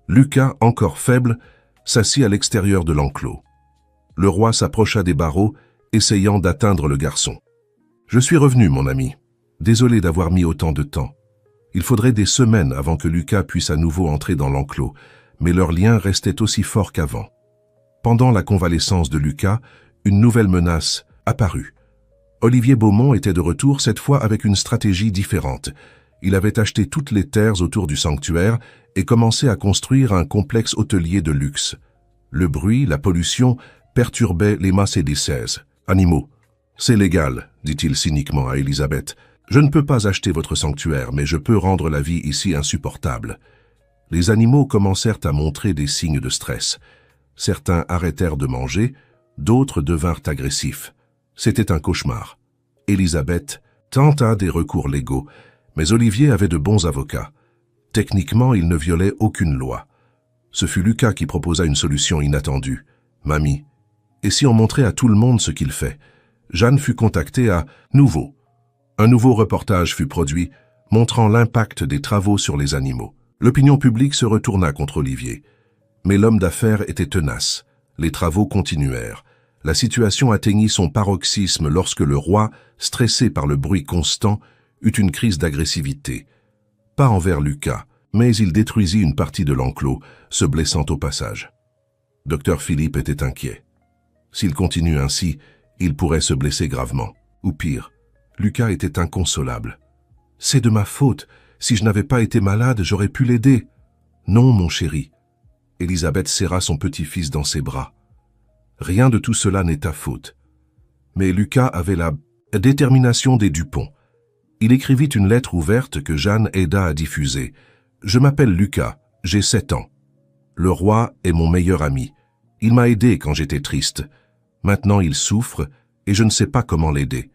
Lucas, encore faible, s'assit à l'extérieur de l'enclos. Le roi s'approcha des barreaux, essayant d'atteindre le garçon. « Je suis revenu, mon ami. Désolé d'avoir mis autant de temps. Il faudrait des semaines avant que Lucas puisse à nouveau entrer dans l'enclos, mais leur lien restait aussi fort qu'avant. » Pendant la convalescence de Lucas, une nouvelle menace apparut. Olivier Beaumont était de retour, cette fois avec une stratégie différente. Il avait acheté toutes les terres autour du sanctuaire et commencé à construire un complexe hôtelier de luxe. Le bruit, la pollution perturbaient les Macédicèses. « Animaux, c'est légal, dit-il cyniquement à Elisabeth. Je ne peux pas acheter votre sanctuaire, mais je peux rendre la vie ici insupportable. » Les animaux commencèrent à montrer des signes de stress. Certains arrêtèrent de manger, d'autres devinrent agressifs. C'était un cauchemar. Elisabeth tenta des recours légaux, mais Olivier avait de bons avocats. Techniquement, il ne violait aucune loi. Ce fut Lucas qui proposa une solution inattendue. « Mamie, et si on montrait à tout le monde ce qu'il fait ?» Jeanne fut contactée à nouveau. Un nouveau reportage fut produit, montrant l'impact des travaux sur les animaux. L'opinion publique se retourna contre Olivier. Mais l'homme d'affaires était tenace. Les travaux continuèrent. La situation atteignit son paroxysme lorsque le roi, stressé par le bruit constant, eut une crise d'agressivité. Pas envers Lucas, mais il détruisit une partie de l'enclos, se blessant au passage. Docteur Philippe était inquiet. S'il continue ainsi, il pourrait se blesser gravement. Ou pire, Lucas était inconsolable. « C'est de ma faute. Si je n'avais pas été malade, j'aurais pu l'aider. »« Non, mon chéri. » Elisabeth serra son petit-fils dans ses bras. « Rien de tout cela n'est ta faute. » Mais Lucas avait la détermination des Dupont. Il écrivit une lettre ouverte que Jeanne aida à diffuser. « Je m'appelle Lucas, j'ai 7 ans. Le roi est mon meilleur ami. Il m'a aidé quand j'étais triste. Maintenant il souffre et je ne sais pas comment l'aider.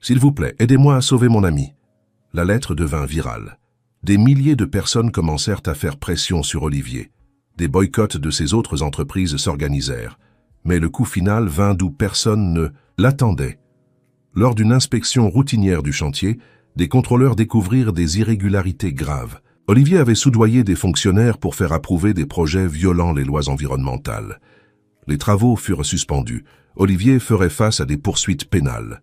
S'il vous plaît, aidez-moi à sauver mon ami. » La lettre devint virale. Des milliers de personnes commencèrent à faire pression sur Olivier. Des boycotts de ses autres entreprises s'organisèrent. Mais le coup final vint d'où personne ne l'attendait. Lors d'une inspection routinière du chantier, des contrôleurs découvrirent des irrégularités graves. Olivier avait soudoyé des fonctionnaires pour faire approuver des projets violant les lois environnementales. Les travaux furent suspendus. Olivier ferait face à des poursuites pénales.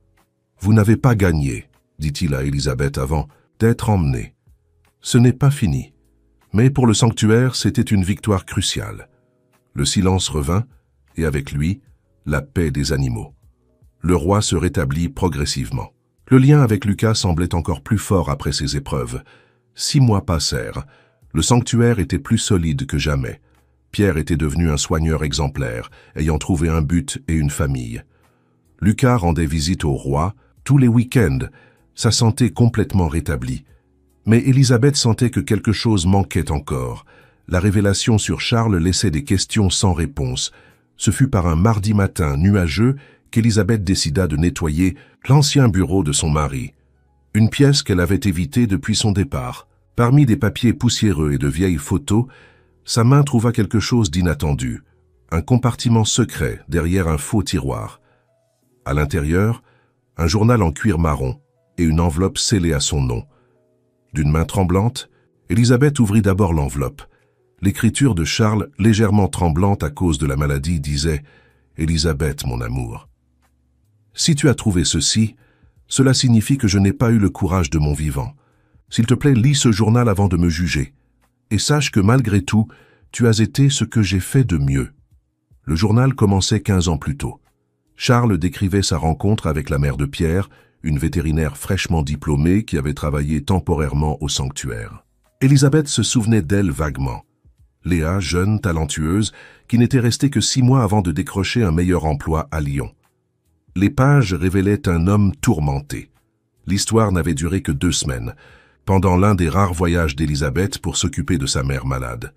« Vous n'avez pas gagné, » dit-il à Elisabeth avant d'être emmené. Ce n'est pas fini. Mais pour le sanctuaire, c'était une victoire cruciale. Le silence revint, et avec lui, la paix des animaux. Le roi se rétablit progressivement. Le lien avec Lucas semblait encore plus fort après ces épreuves. 6 mois passèrent. Le sanctuaire était plus solide que jamais. Pierre était devenu un soigneur exemplaire, ayant trouvé un but et une famille. Lucas rendait visite au roi tous les week-ends, sa santé complètement rétablie. Mais Elisabeth sentait que quelque chose manquait encore. La révélation sur Charles laissait des questions sans réponse. Ce fut par un mardi matin nuageux qu'Elisabeth décida de nettoyer l'ancien bureau de son mari. Une pièce qu'elle avait évitée depuis son départ. Parmi des papiers poussiéreux et de vieilles photos, sa main trouva quelque chose d'inattendu. Un compartiment secret derrière un faux tiroir. À l'intérieur, un journal en cuir marron et une enveloppe scellée à son nom. D'une main tremblante, Elisabeth ouvrit d'abord l'enveloppe. L'écriture de Charles, légèrement tremblante à cause de la maladie, disait « Elisabeth, mon amour. Si tu as trouvé ceci, cela signifie que je n'ai pas eu le courage de mon vivant. S'il te plaît, lis ce journal avant de me juger. Et sache que malgré tout, tu as été ce que j'ai fait de mieux. » Le journal commençait 15 ans plus tôt. Charles décrivait sa rencontre avec la mère de Pierre, une vétérinaire fraîchement diplômée qui avait travaillé temporairement au sanctuaire. Élisabeth se souvenait d'elle vaguement. Léa, jeune, talentueuse, qui n'était restée que 6 mois avant de décrocher un meilleur emploi à Lyon. Les pages révélaient un homme tourmenté. L'histoire n'avait duré que 2 semaines, pendant l'un des rares voyages d'Élisabeth pour s'occuper de sa mère malade.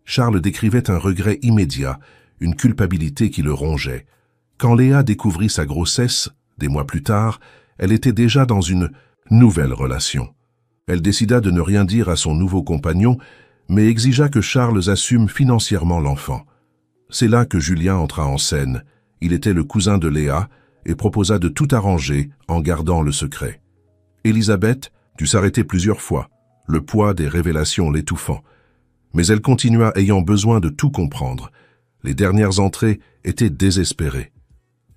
Charles décrivait un regret immédiat, une culpabilité qui le rongeait. Quand Léa découvrit sa grossesse, des mois plus tard, elle était déjà dans une nouvelle relation. Elle décida de ne rien dire à son nouveau compagnon, mais exigea que Charles assume financièrement l'enfant. C'est là que Julien entra en scène. Il était le cousin de Léa et proposa de tout arranger en gardant le secret. Élisabeth dut s'arrêter plusieurs fois, le poids des révélations l'étouffant. Mais elle continua ayant besoin de tout comprendre. Les dernières entrées étaient désespérées.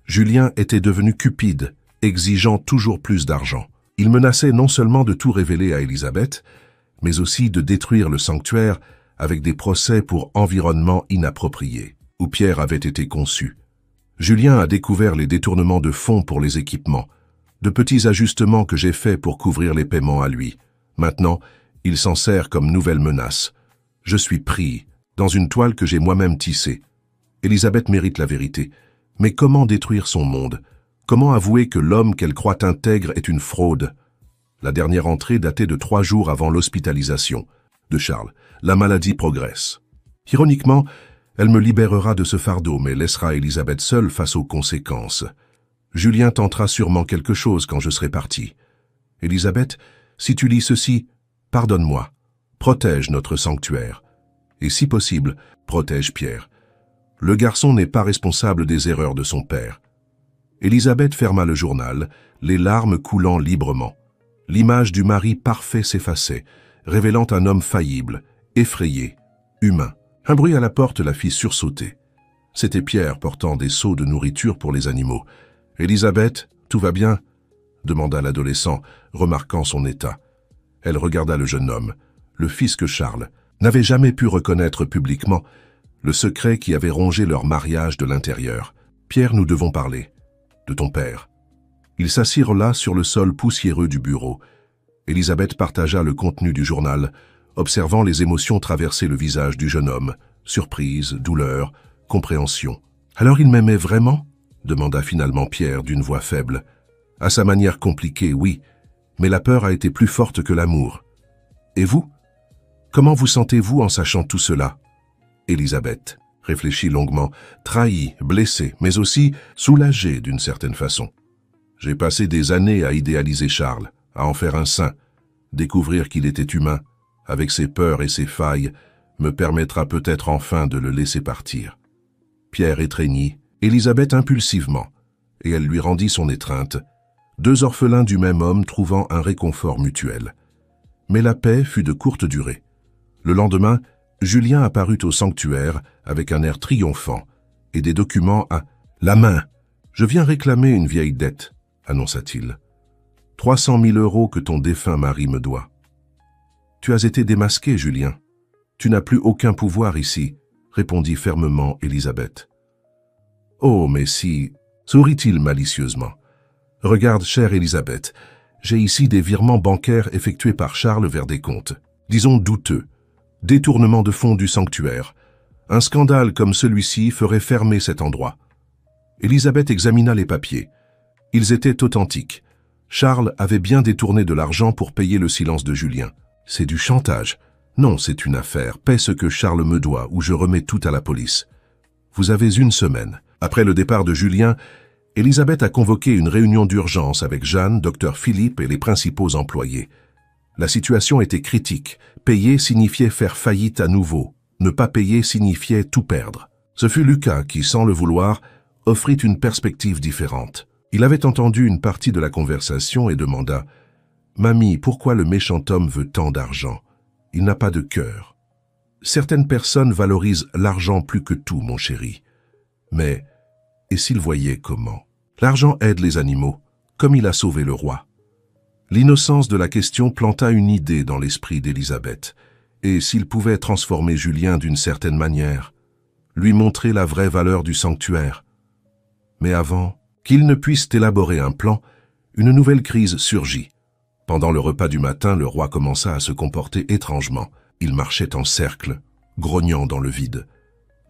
Julien était devenu cupide, exigeant toujours plus d'argent. Il menaçait non seulement de tout révéler à Élisabeth, mais aussi de détruire le sanctuaire avec des procès pour environnement inapproprié, où Pierre avait été conçu. Julien a découvert les détournements de fonds pour les équipements, de petits ajustements que j'ai faits pour couvrir les paiements à lui. Maintenant, il s'en sert comme nouvelle menace. Je suis pris dans une toile que j'ai moi-même tissée. Élisabeth mérite la vérité. Mais comment détruire son monde? Comment avouer que l'homme qu'elle croit intègre est une fraude? La dernière entrée datait de 3 jours avant l'hospitalisation de Charles. La maladie progresse. Ironiquement, elle me libérera de ce fardeau, mais laissera Élisabeth seule face aux conséquences. Julien tentera sûrement quelque chose quand je serai parti. Élisabeth, si tu lis ceci, pardonne-moi. Protège notre sanctuaire. Et si possible, protège Pierre. Le garçon n'est pas responsable des erreurs de son père. Élisabeth ferma le journal, les larmes coulant librement. L'image du mari parfait s'effaçait, révélant un homme faillible, effrayé, humain. Un bruit à la porte la fit sursauter. C'était Pierre portant des seaux de nourriture pour les animaux. « Élisabeth, tout va bien ?» demanda l'adolescent, remarquant son état. Elle regarda le jeune homme. Le fils que Charles n'avait jamais pu reconnaître publiquement, le secret qui avait rongé leur mariage de l'intérieur. « Pierre, nous devons parler. De ton père. » Ils s'assirent là sur le sol poussiéreux du bureau. Élisabeth partagea le contenu du journal, observant les émotions traverser le visage du jeune homme. Surprise, douleur, compréhension. « Alors il m'aimait vraiment ?» demanda finalement Pierre d'une voix faible. « À sa manière compliquée, oui, mais la peur a été plus forte que l'amour. Et vous? Comment vous sentez-vous en sachant tout cela ?» Élisabeth réfléchit longuement, trahie, blessée, mais aussi soulagée d'une certaine façon. J'ai passé des années à idéaliser Charles, à en faire un saint. Découvrir qu'il était humain, avec ses peurs et ses failles, me permettra peut-être enfin de le laisser partir. Pierre étreignit, Élisabeth impulsivement, et elle lui rendit son étreinte, 2 orphelins du même homme trouvant un réconfort mutuel. Mais la paix fut de courte durée. Le lendemain, Julien apparut au sanctuaire avec un air triomphant et des documents à la main. « Je viens réclamer une vieille dette », annonça-t-il. 300 000 € que ton défunt mari me doit. Tu as été démasqué, Julien. Tu n'as plus aucun pouvoir ici, répondit fermement Élisabeth. Oh, mais si, sourit-il malicieusement. Regarde, chère Élisabeth, j'ai ici des virements bancaires effectués par Charles vers des comptes, disons douteux. Détournement de fonds du sanctuaire. Un scandale comme celui-ci ferait fermer cet endroit. Élisabeth examina les papiers. Ils étaient authentiques. Charles avait bien détourné de l'argent pour payer le silence de Julien. C'est du chantage. Non, c'est une affaire. Paie ce que Charles me doit ou je remets tout à la police. Vous avez 1 semaine. Après le départ de Julien, Élisabeth a convoqué une réunion d'urgence avec Jeanne, Dr Philippe et les principaux employés. La situation était critique. Payer signifiait faire faillite à nouveau. Ne pas payer signifiait tout perdre. Ce fut Lucas qui, sans le vouloir, offrit une perspective différente. Il avait entendu une partie de la conversation et demanda « Mamie, pourquoi le méchant homme veut tant d'argent? Il n'a pas de cœur. » Certaines personnes valorisent l'argent plus que tout, mon chéri. Mais, et s'il voyait comment? L'argent aide les animaux, comme il a sauvé le roi. L'innocence de la question planta une idée dans l'esprit d'Élisabeth, et s'il pouvait transformer Julien d'une certaine manière, lui montrer la vraie valeur du sanctuaire. Mais avant, Qu'ils ne puissent élaborer un plan, une nouvelle crise surgit. Pendant le repas du matin, le roi commença à se comporter étrangement. Il marchait en cercle, grognant dans le vide.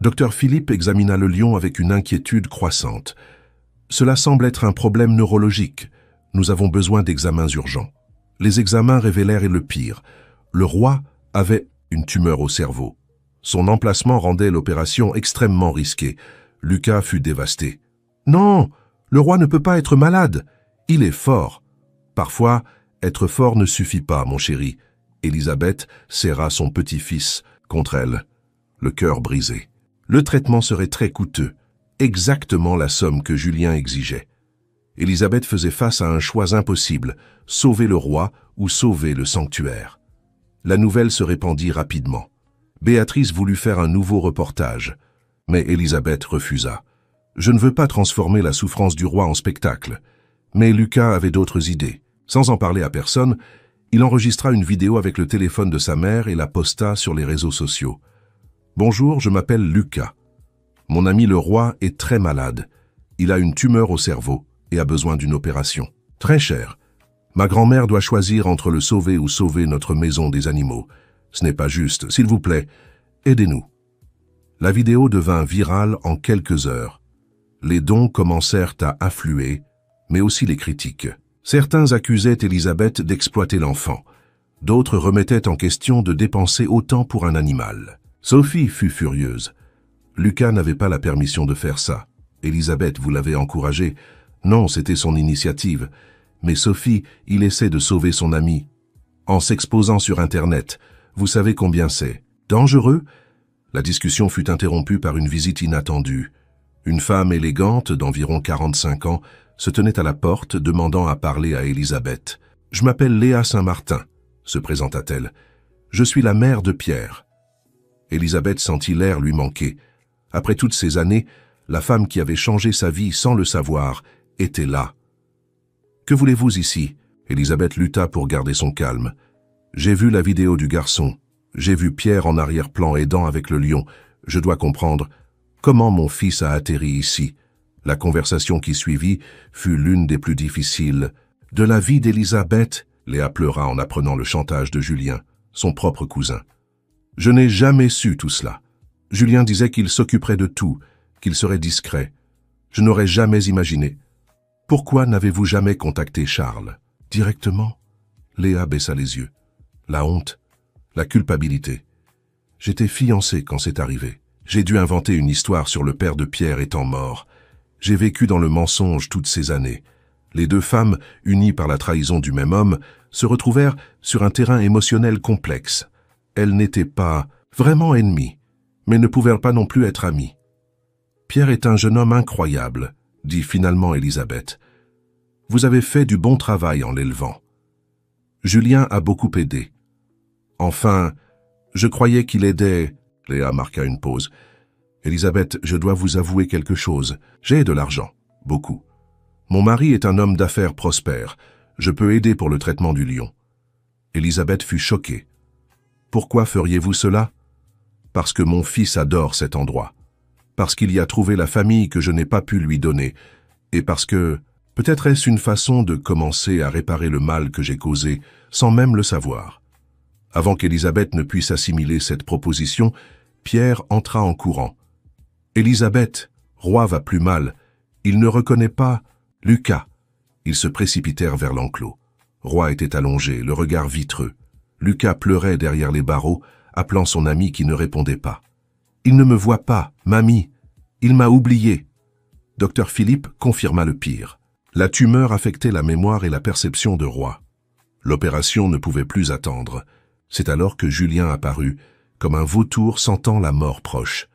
Dr Philippe examina le lion avec une inquiétude croissante. Cela semble être un problème neurologique. Nous avons besoin d'examens urgents. Les examens révélèrent le pire. Le roi avait une tumeur au cerveau. Son emplacement rendait l'opération extrêmement risquée. Lucas fut dévasté. « Non, le roi ne peut pas être malade. Il est fort. » Parfois, être fort ne suffit pas, mon chéri. Élisabeth serra son petit-fils contre elle, le cœur brisé. Le traitement serait très coûteux, exactement la somme que Julien exigeait. Élisabeth faisait face à un choix impossible, sauver le roi ou sauver le sanctuaire. La nouvelle se répandit rapidement. Béatrice voulut faire un nouveau reportage, mais Élisabeth refusa. Je ne veux pas transformer la souffrance du roi en spectacle. Mais Lucas avait d'autres idées. Sans en parler à personne, il enregistra une vidéo avec le téléphone de sa mère et la posta sur les réseaux sociaux. « Bonjour, je m'appelle Lucas. Mon ami le roi est très malade. Il a une tumeur au cerveau et a besoin d'une opération. Très chère. Ma grand-mère doit choisir entre le sauver ou sauver notre maison des animaux. Ce n'est pas juste. S'il vous plaît, aidez-nous. » La vidéo devint virale en quelques heures. Les dons commencèrent à affluer, mais aussi les critiques. Certains accusaient Élisabeth d'exploiter l'enfant. D'autres remettaient en question de dépenser autant pour un animal. Sophie fut furieuse. Lucas n'avait pas la permission de faire ça. Élisabeth, vous l'avez encouragé. Non, c'était son initiative. Mais Sophie, il essaie de sauver son ami. En s'exposant sur Internet, vous savez combien c'est. Dangereux? La discussion fut interrompue par une visite inattendue. Une femme élégante d'environ 45 ans se tenait à la porte demandant à parler à Élisabeth. « Je m'appelle Léa Saint-Martin », se présenta-t-elle. « Je suis la mère de Pierre. » Élisabeth sentit l'air lui manquer. Après toutes ces années, la femme qui avait changé sa vie sans le savoir était là. « Que voulez-vous ici ?» Élisabeth lutta pour garder son calme. « J'ai vu la vidéo du garçon. J'ai vu Pierre en arrière-plan aidant avec le lion. Je dois comprendre. Comment mon fils a atterri ici ?» La conversation qui suivit fut l'une des plus difficiles. De la vie d'Élisabeth, Léa pleura en apprenant le chantage de Julien, son propre cousin. « Je n'ai jamais su tout cela. Julien disait qu'il s'occuperait de tout, qu'il serait discret. Je n'aurais jamais imaginé. Pourquoi n'avez-vous jamais contacté Charles ?» Directement, Léa baissa les yeux. La honte, la culpabilité. J'étais fiancée quand c'est arrivé. J'ai dû inventer une histoire sur le père de Pierre étant mort. J'ai vécu dans le mensonge toutes ces années. Les deux femmes, unies par la trahison du même homme, se retrouvèrent sur un terrain émotionnel complexe. Elles n'étaient pas vraiment ennemies, mais ne pouvèrent pas non plus être amies. « Pierre est un jeune homme incroyable », dit finalement Élisabeth. « Vous avez fait du bon travail en l'élevant. Julien a beaucoup aidé. Enfin, je croyais qu'il aidait... » Léa marqua une pause. « Élisabeth, je dois vous avouer quelque chose. J'ai de l'argent, beaucoup. Mon mari est un homme d'affaires prospère. Je peux aider pour le traitement du lion. » Élisabeth fut choquée. « Pourquoi feriez-vous cela ? » « Parce que mon fils adore cet endroit. Parce qu'il y a trouvé la famille que je n'ai pas pu lui donner. Et parce que... Peut-être est-ce une façon de commencer à réparer le mal que j'ai causé, sans même le savoir. » Avant qu'Élisabeth ne puisse assimiler cette proposition, Pierre entra en courant. « Élisabeth, roi va plus mal. Il ne reconnaît pas Lucas. » Ils se précipitèrent vers l'enclos. Roi était allongé, le regard vitreux. Lucas pleurait derrière les barreaux, appelant son ami qui ne répondait pas. « Il ne me voit pas, mamie. Il m'a oublié. » Dr Philippe confirma le pire. La tumeur affectait la mémoire et la perception de Roi. L'opération ne pouvait plus attendre. C'est alors que Julien apparut, comme un vautour sentant la mort proche.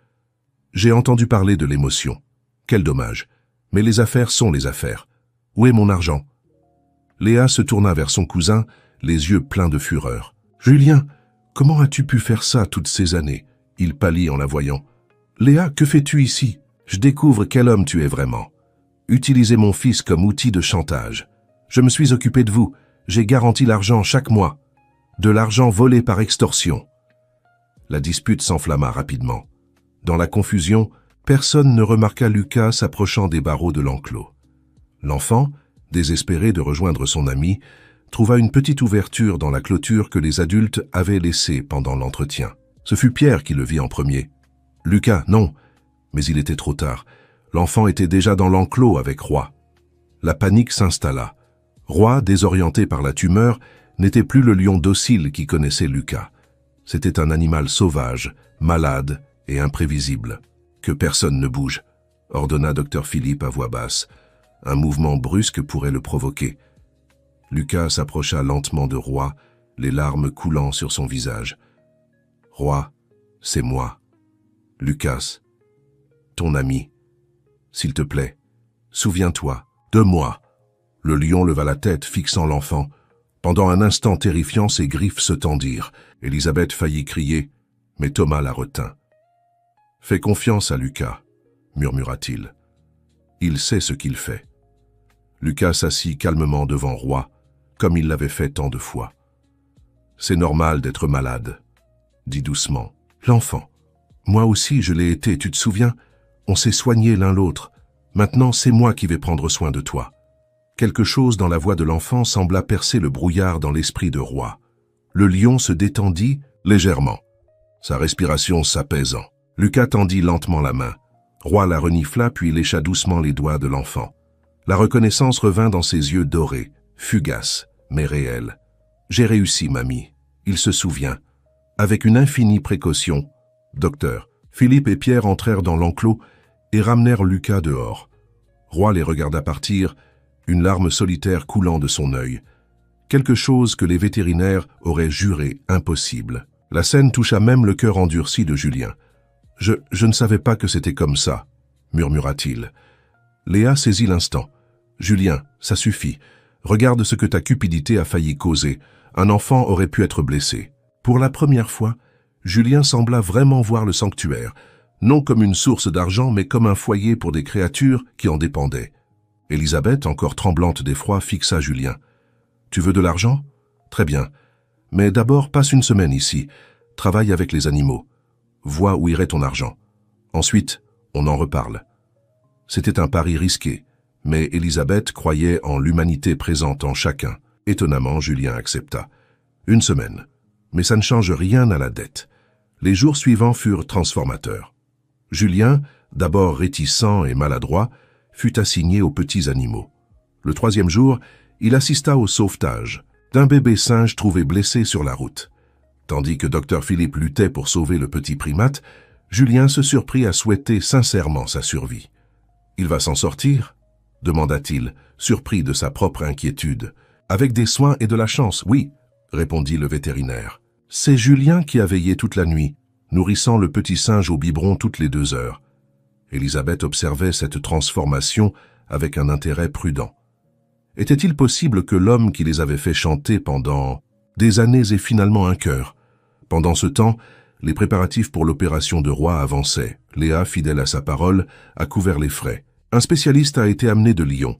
J'ai entendu parler de l'émotion. Quel dommage. Mais les affaires sont les affaires. Où est mon argent? Léa se tourna vers son cousin, les yeux pleins de fureur. Julien, comment as-tu pu faire ça toutes ces années? Il pâlit en la voyant. Léa, que fais-tu ici? Je découvre quel homme tu es vraiment. Utilisez mon fils comme outil de chantage. Je me suis occupé de vous. J'ai garanti l'argent chaque mois. De l'argent volé par extorsion. La dispute s'enflamma rapidement. Dans la confusion, personne ne remarqua Lucas s'approchant des barreaux de l'enclos. L'enfant, désespéré de rejoindre son ami, trouva une petite ouverture dans la clôture que les adultes avaient laissée pendant l'entretien. Ce fut Pierre qui le vit en premier. Lucas, non, mais il était trop tard. L'enfant était déjà dans l'enclos avec Roy. La panique s'installa. Roy, désorienté par la tumeur, n'était plus le lion docile qui connaissait Lucas. C'était un animal sauvage, malade et imprévisible. « Que personne ne bouge », ordonna Dr Philippe à voix basse. Un mouvement brusque pourrait le provoquer. Lucas s'approcha lentement de Roy, les larmes coulant sur son visage. « Roy, c'est moi. Lucas, ton ami. S'il te plaît, souviens-toi de moi. » Le lion leva la tête, fixant l'enfant. Pendant un instant terrifiant, ses griffes se tendirent. Élisabeth faillit crier, mais Thomas la retint. « Fais confiance à Lucas, » murmura-t-il. « Il sait ce qu'il fait. » Lucas s'assit calmement devant Roy, comme il l'avait fait tant de fois. « C'est normal d'être malade, » dit doucement. « L'enfant. Moi aussi je l'ai été, tu te souviens? On s'est soignés l'un l'autre. Maintenant c'est moi qui vais prendre soin de toi. » Quelque chose dans la voix de l'enfant sembla percer le brouillard dans l'esprit de Roy. Le lion se détendit légèrement, sa respiration s'apaisant. Lucas tendit lentement la main. Roy la renifla puis lécha doucement les doigts de l'enfant. La reconnaissance revint dans ses yeux dorés, fugaces, mais réels. « J'ai réussi, mamie. » Il se souvient. Avec une infinie précaution, docteur, Philippe et Pierre entrèrent dans l'enclos et ramenèrent Lucas dehors. Roy les regarda partir, une larme solitaire coulant de son œil. Quelque chose que les vétérinaires auraient juré impossible. La scène toucha même le cœur endurci de Julien. « Je ne savais pas que c'était comme ça, » murmura-t-il. Léa saisit l'instant. « Julien, ça suffit. Regarde ce que ta cupidité a failli causer. Un enfant aurait pu être blessé. » Pour la première fois, Julien sembla vraiment voir le sanctuaire, non comme une source d'argent, mais comme un foyer pour des créatures qui en dépendaient. Élisabeth, encore tremblante d'effroi, fixa Julien. « Tu veux de l'argent? Très bien. Mais d'abord, passe une semaine ici. Travaille avec les animaux. Vois où irait ton argent. Ensuite, on en reparle. » C'était un pari risqué, mais Élisabeth croyait en l'humanité présente en chacun. Étonnamment, Julien accepta. Une semaine. Mais ça ne change rien à la dette. Les jours suivants furent transformateurs. Julien, d'abord réticent et maladroit, fut assigné aux petits animaux. Le troisième jour, il assista au sauvetage d'un bébé singe trouvé blessé sur la route. Tandis que Dr Philippe luttait pour sauver le petit primate, Julien se surprit à souhaiter sincèrement sa survie. « Il va s'en sortir ?» demanda-t-il, surpris de sa propre inquiétude. « Avec des soins et de la chance, oui, » répondit le vétérinaire. C'est Julien qui a veillé toute la nuit, nourrissant le petit singe au biberon toutes les 2 heures. Élisabeth observait cette transformation avec un intérêt prudent. Était-il possible que l'homme qui les avait fait chanter pendant des années ait finalement un cœur? Pendant ce temps, les préparatifs pour l'opération de Roy avançaient. Léa, fidèle à sa parole, a couvert les frais. Un spécialiste a été amené de Lyon.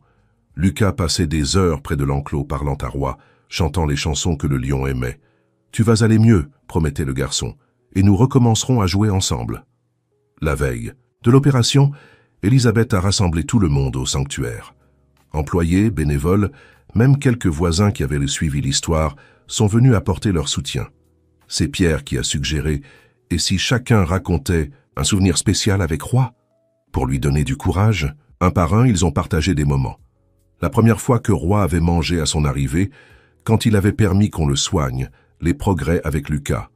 Lucas passait des heures près de l'enclos parlant à Roy, chantant les chansons que le lion aimait. « Tu vas aller mieux », promettait le garçon, « et nous recommencerons à jouer ensemble. » La veille de l'opération, Élisabeth a rassemblé tout le monde au sanctuaire. Employés, bénévoles, même quelques voisins qui avaient suivi l'histoire, sont venus apporter leur soutien. C'est Pierre qui a suggéré « Et si chacun racontait un souvenir spécial avec Roy ?» Pour lui donner du courage, un par un, ils ont partagé des moments. La première fois que Roy avait mangé à son arrivée, quand il avait permis qu'on le soigne, les progrès avec Lucas.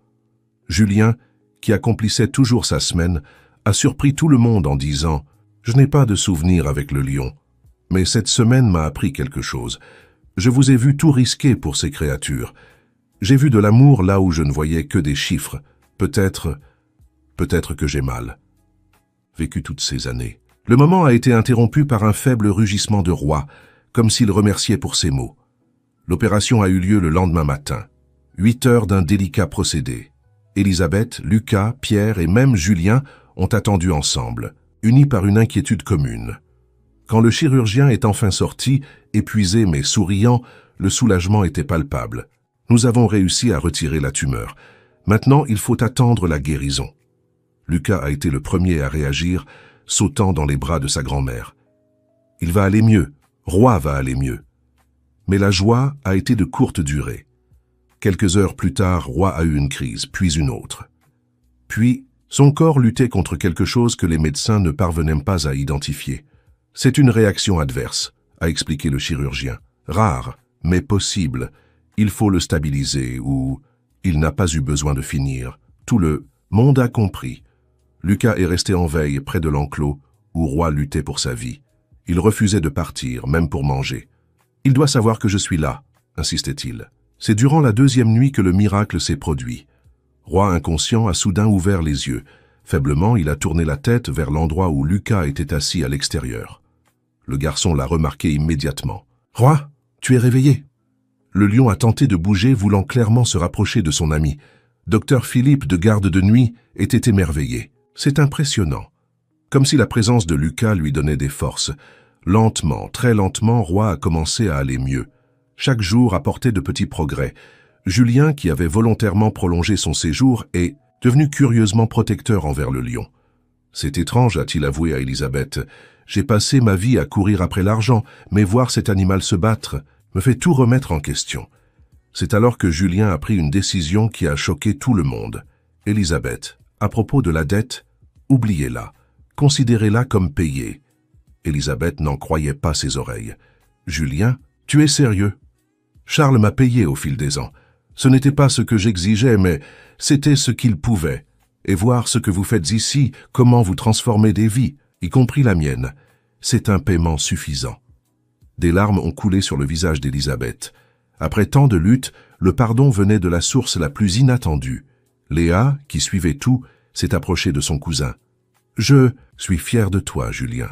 Julien, qui accomplissait toujours sa semaine, a surpris tout le monde en disant « Je n'ai pas de souvenir avec le lion, mais cette semaine m'a appris quelque chose. Je vous ai vu tout risquer pour ces créatures. J'ai vu de l'amour là où je ne voyais que des chiffres. Peut-être que j'ai mal. » Vécu toutes ces années. Le moment a été interrompu par un faible rugissement de Roy, comme s'il remerciait pour ses mots. L'opération a eu lieu le lendemain matin. 8 heures d'un délicat procédé. Élisabeth, Lucas, Pierre et même Julien ont attendu ensemble, unis par une inquiétude commune. Quand le chirurgien est enfin sorti, épuisé mais souriant, le soulagement était palpable. Nous avons réussi à retirer la tumeur. Maintenant, il faut attendre la guérison. Lucas a été le premier à réagir, sautant dans les bras de sa grand-mère. « Il va aller mieux. Roi va aller mieux. Mais la joie a été de courte durée. Quelques heures plus tard, Roi a eu une crise, puis une autre. Puis, son corps luttait contre quelque chose que les médecins ne parvenaient pas à identifier. C'est une réaction adverse, a expliqué le chirurgien. Rare, mais possible. Il faut le stabiliser ou il n'a pas eu besoin de finir. Tout le monde a compris. Lucas est resté en veille près de l'enclos où Roi luttait pour sa vie. Il refusait de partir, même pour manger. « Il doit savoir que je suis là », insistait-il. C'est durant la deuxième nuit que le miracle s'est produit. Roi inconscient a soudain ouvert les yeux. Faiblement, il a tourné la tête vers l'endroit où Lucas était assis à l'extérieur. Le garçon l'a remarqué immédiatement. « Roi, tu es réveillé !» Le lion a tenté de bouger, voulant clairement se rapprocher de son ami. Docteur Philippe, de garde de nuit, était émerveillé. C'est impressionnant. Comme si la présence de Lucas lui donnait des forces. Lentement, très lentement, Roi a commencé à aller mieux. Chaque jour apportait de petits progrès. Julien, qui avait volontairement prolongé son séjour, est devenu curieusement protecteur envers le lion. « C'est étrange, a-t-il avoué à Elisabeth. J'ai passé ma vie à courir après l'argent, mais voir cet animal se battre me fait tout remettre en question. » C'est alors que Julien a pris une décision qui a choqué tout le monde. « Elisabeth, à propos de la dette, oubliez-la. Considérez-la comme payée. » Elisabeth n'en croyait pas ses oreilles. « Julien, tu es sérieux? Charles m'a payé au fil des ans. Ce n'était pas ce que j'exigeais, mais c'était ce qu'il pouvait. Et voir ce que vous faites ici, comment vous transformez des vies, y compris la mienne, c'est un paiement suffisant. » Des larmes ont coulé sur le visage d'Elisabeth. Après tant de luttes, le pardon venait de la source la plus inattendue. Léa, qui suivait tout, s'est approchée de son cousin. « Je suis fier de toi, Julien.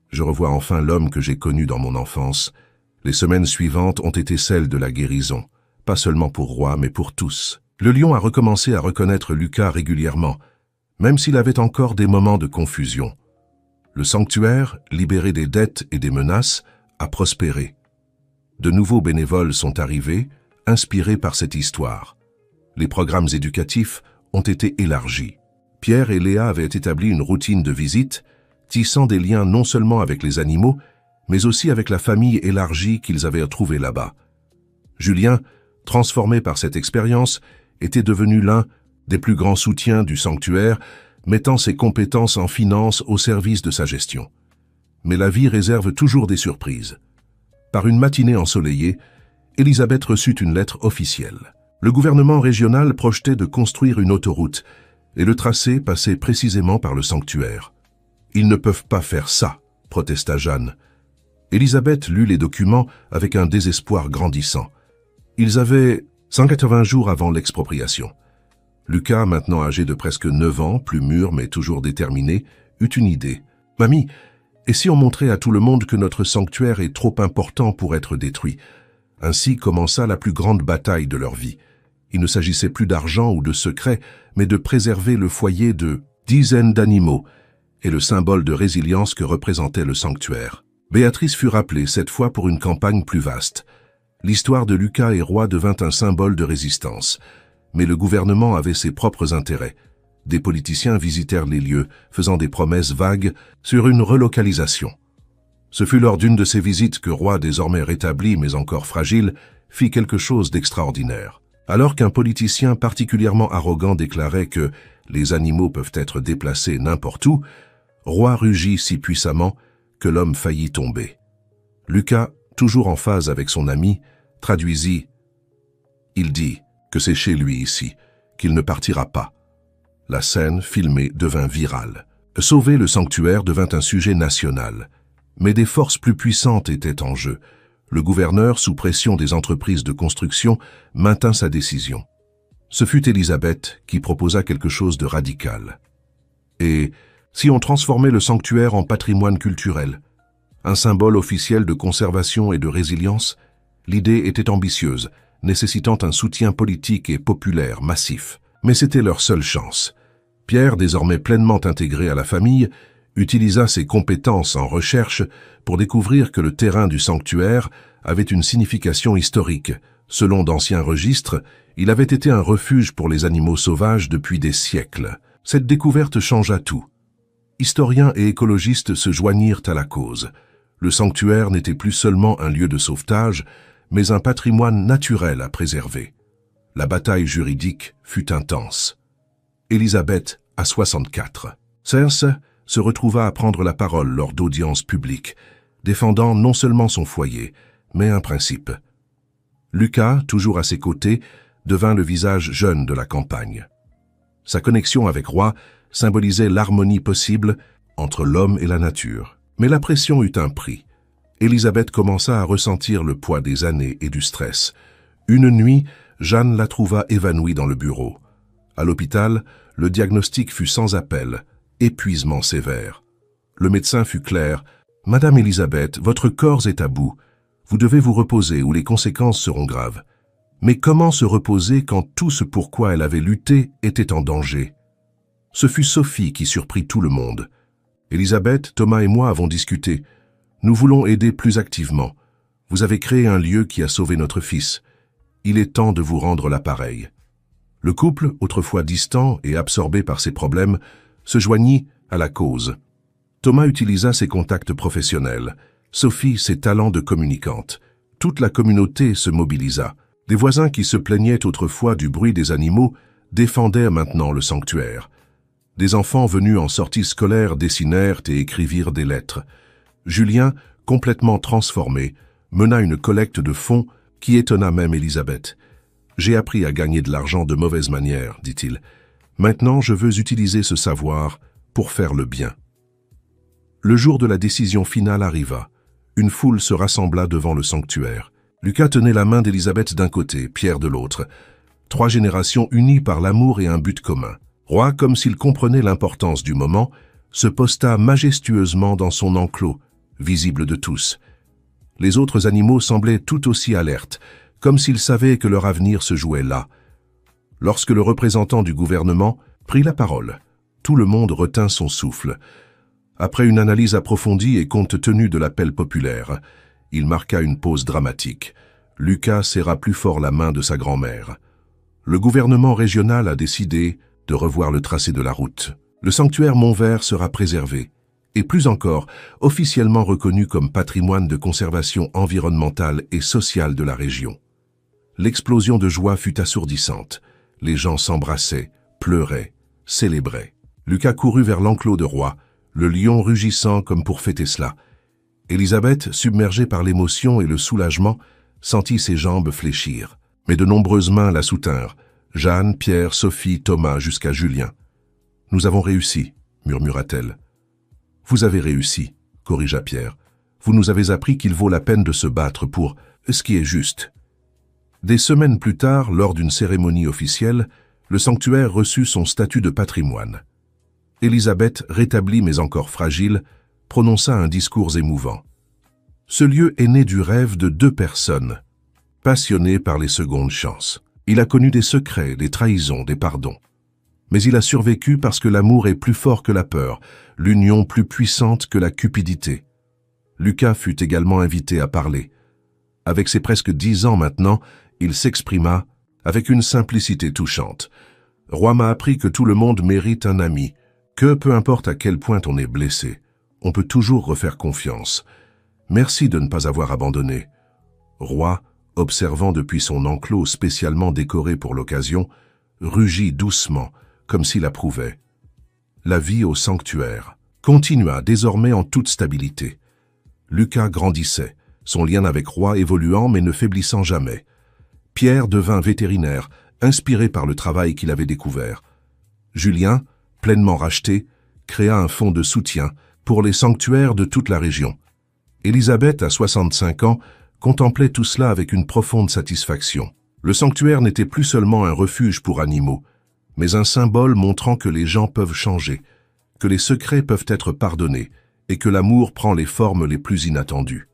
Je revois enfin l'homme que j'ai connu dans mon enfance. Les semaines suivantes ont été celles de la guérison, pas seulement pour Roi, mais pour tous. » Le lion a recommencé à reconnaître Lucas régulièrement, même s'il avait encore des moments de confusion. Le sanctuaire, libéré des dettes et des menaces, a prospéré. De nouveaux bénévoles sont arrivés, inspirés par cette histoire. Les programmes éducatifs ont été élargis. Pierre et Léa avaient établi une routine de visite, tissant des liens non seulement avec les animaux, mais aussi avec la famille élargie qu'ils avaient trouvée là-bas. Julien, transformé par cette expérience, était devenu l'un des plus grands soutiens du sanctuaire, mettant ses compétences en finance au service de sa gestion. Mais la vie réserve toujours des surprises. Par une matinée ensoleillée, Elisabeth reçut une lettre officielle. Le gouvernement régional projetait de construire une autoroute, et le tracé passait précisément par le sanctuaire. « Ils ne peuvent pas faire ça », protesta Jeanne. Elisabeth lut les documents avec un désespoir grandissant. Ils avaient 180 jours avant l'expropriation. Lucas, maintenant âgé de presque 9 ans, plus mûr mais toujours déterminé, eut une idée. « Mamie, et si on montrait à tout le monde que notre sanctuaire est trop important pour être détruit ?» Ainsi commença la plus grande bataille de leur vie. Il ne s'agissait plus d'argent ou de secrets, mais de préserver le foyer de dizaines d'animaux et le symbole de résilience que représentait le sanctuaire. Béatrice fut rappelée, cette fois pour une campagne plus vaste. L'histoire de Lucas et Roi devint un symbole de résistance. Mais le gouvernement avait ses propres intérêts. Des politiciens visitèrent les lieux, faisant des promesses vagues sur une relocalisation. Ce fut lors d'une de ces visites que Roi, désormais rétabli mais encore fragile, fit quelque chose d'extraordinaire. Alors qu'un politicien particulièrement arrogant déclarait que les animaux peuvent être déplacés n'importe où, Roi rugit si puissamment que l'homme faillit tomber. Lucas, toujours en phase avec son ami, traduisit. Il dit que c'est chez lui ici, qu'il ne partira pas. La scène, filmée, devint virale. Sauver le sanctuaire devint un sujet national. Mais des forces plus puissantes étaient en jeu. Le gouverneur, sous pression des entreprises de construction, maintint sa décision. Ce fut Elisabeth qui proposa quelque chose de radical. Et si on transformait le sanctuaire en patrimoine culturel, un symbole officiel de conservation et de résilience, l'idée était ambitieuse, nécessitant un soutien politique et populaire massif. Mais c'était leur seule chance. Pierre, désormais pleinement intégré à la famille, utilisa ses compétences en recherche pour découvrir que le terrain du sanctuaire avait une signification historique. Selon d'anciens registres, il avait été un refuge pour les animaux sauvages depuis des siècles. Cette découverte changea tout. Historiens et écologistes se joignirent à la cause. Le sanctuaire n'était plus seulement un lieu de sauvetage, mais un patrimoine naturel à préserver. La bataille juridique fut intense. Élisabeth a 64. Cersei se retrouva à prendre la parole lors d'audiences publiques, défendant non seulement son foyer, mais un principe. Lucas, toujours à ses côtés, devint le visage jeune de la campagne. Sa connexion avec Roy symbolisait l'harmonie possible entre l'homme et la nature. Mais la pression eut un prix. Élisabeth commença à ressentir le poids des années et du stress. Une nuit, Jeanne la trouva évanouie dans le bureau. À l'hôpital, le diagnostic fut sans appel, épuisement sévère. Le médecin fut clair. « Madame Élisabeth, votre corps est à bout. Vous devez vous reposer ou les conséquences seront graves. » Mais comment se reposer quand tout ce pourquoi elle avait lutté était en danger? Ce fut Sophie qui surprit tout le monde. « Élisabeth, Thomas et moi avons discuté. Nous voulons aider plus activement. Vous avez créé un lieu qui a sauvé notre fils. Il est temps de vous rendre l'appareil. » Le couple, autrefois distant et absorbé par ses problèmes, se joignit à la cause. Thomas utilisa ses contacts professionnels, Sophie ses talents de communicante. Toute la communauté se mobilisa. Des voisins qui se plaignaient autrefois du bruit des animaux défendaient maintenant le sanctuaire. Des enfants venus en sortie scolaire dessinèrent et écrivirent des lettres. Julien, complètement transformé, mena une collecte de fonds qui étonna même Élisabeth. « J'ai appris à gagner de l'argent de mauvaise manière, dit-il. Maintenant, je veux utiliser ce savoir pour faire le bien. » Le jour de la décision finale arriva. Une foule se rassembla devant le sanctuaire. Lucas tenait la main d'Élisabeth d'un côté, Pierre de l'autre. 3 générations unies par l'amour et un but commun. Roy, comme s'il comprenait l'importance du moment, se posta majestueusement dans son enclos, visible de tous. Les autres animaux semblaient tout aussi alertes, comme s'ils savaient que leur avenir se jouait là. Lorsque le représentant du gouvernement prit la parole, tout le monde retint son souffle. Après une analyse approfondie et compte tenu de l'appel populaire, il marqua une pause dramatique. Lucas serra plus fort la main de sa grand-mère. Le gouvernement régional a décidé de revoir le tracé de la route. Le sanctuaire Montvert sera préservé, et plus encore, officiellement reconnu comme patrimoine de conservation environnementale et sociale de la région. L'explosion de joie fut assourdissante. Les gens s'embrassaient, pleuraient, célébraient. Lucas courut vers l'enclos de Roy, le lion rugissant comme pour fêter cela. Élisabeth, submergée par l'émotion et le soulagement, sentit ses jambes fléchir. Mais de nombreuses mains la soutinrent. Jeanne, Pierre, Sophie, Thomas, jusqu'à Julien. « Nous avons réussi », murmura-t-elle. « Vous avez réussi », corrigea Pierre. « Vous nous avez appris qu'il vaut la peine de se battre pour ce qui est juste. » Des semaines plus tard, lors d'une cérémonie officielle, le sanctuaire reçut son statut de patrimoine. Élisabeth, rétablie mais encore fragile, prononça un discours émouvant. Ce lieu est né du rêve de 2 personnes, passionnées par les secondes chances. Il a connu des secrets, des trahisons, des pardons. Mais il a survécu parce que l'amour est plus fort que la peur, l'union plus puissante que la cupidité. Lucas fut également invité à parler. Avec ses presque 10 ans maintenant, il s'exprima avec une simplicité touchante. « Roy m'a appris que tout le monde mérite un ami, que peu importe à quel point on est blessé, on peut toujours refaire confiance. Merci de ne pas avoir abandonné. » Roy, observant depuis son enclos spécialement décoré pour l'occasion, rugit doucement, comme s'il approuvait. La vie au sanctuaire continua désormais en toute stabilité. Lucas grandissait, son lien avec Roy évoluant mais ne faiblissant jamais. Pierre devint vétérinaire, inspiré par le travail qu'il avait découvert. Julien, pleinement racheté, créa un fonds de soutien pour les sanctuaires de toute la région. Élisabeth, à 65 ans, contemplait tout cela avec une profonde satisfaction. Le sanctuaire n'était plus seulement un refuge pour animaux, mais un symbole montrant que les gens peuvent changer, que les secrets peuvent être pardonnés et que l'amour prend les formes les plus inattendues.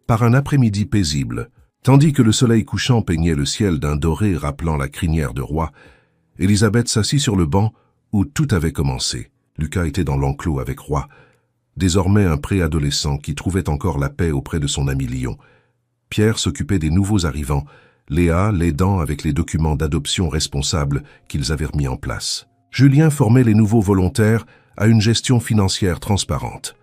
Par un après-midi paisible, tandis que le soleil couchant peignait le ciel d'un doré rappelant la crinière de Roy, Élisabeth s'assit sur le banc où tout avait commencé. Lucas était dans l'enclos avec Roy, désormais un préadolescent qui trouvait encore la paix auprès de son ami lion. Pierre s'occupait des nouveaux arrivants, Léa l'aidant avec les documents d'adoption responsables qu'ils avaient remis en place. Julien formait les nouveaux volontaires à une gestion financière transparente.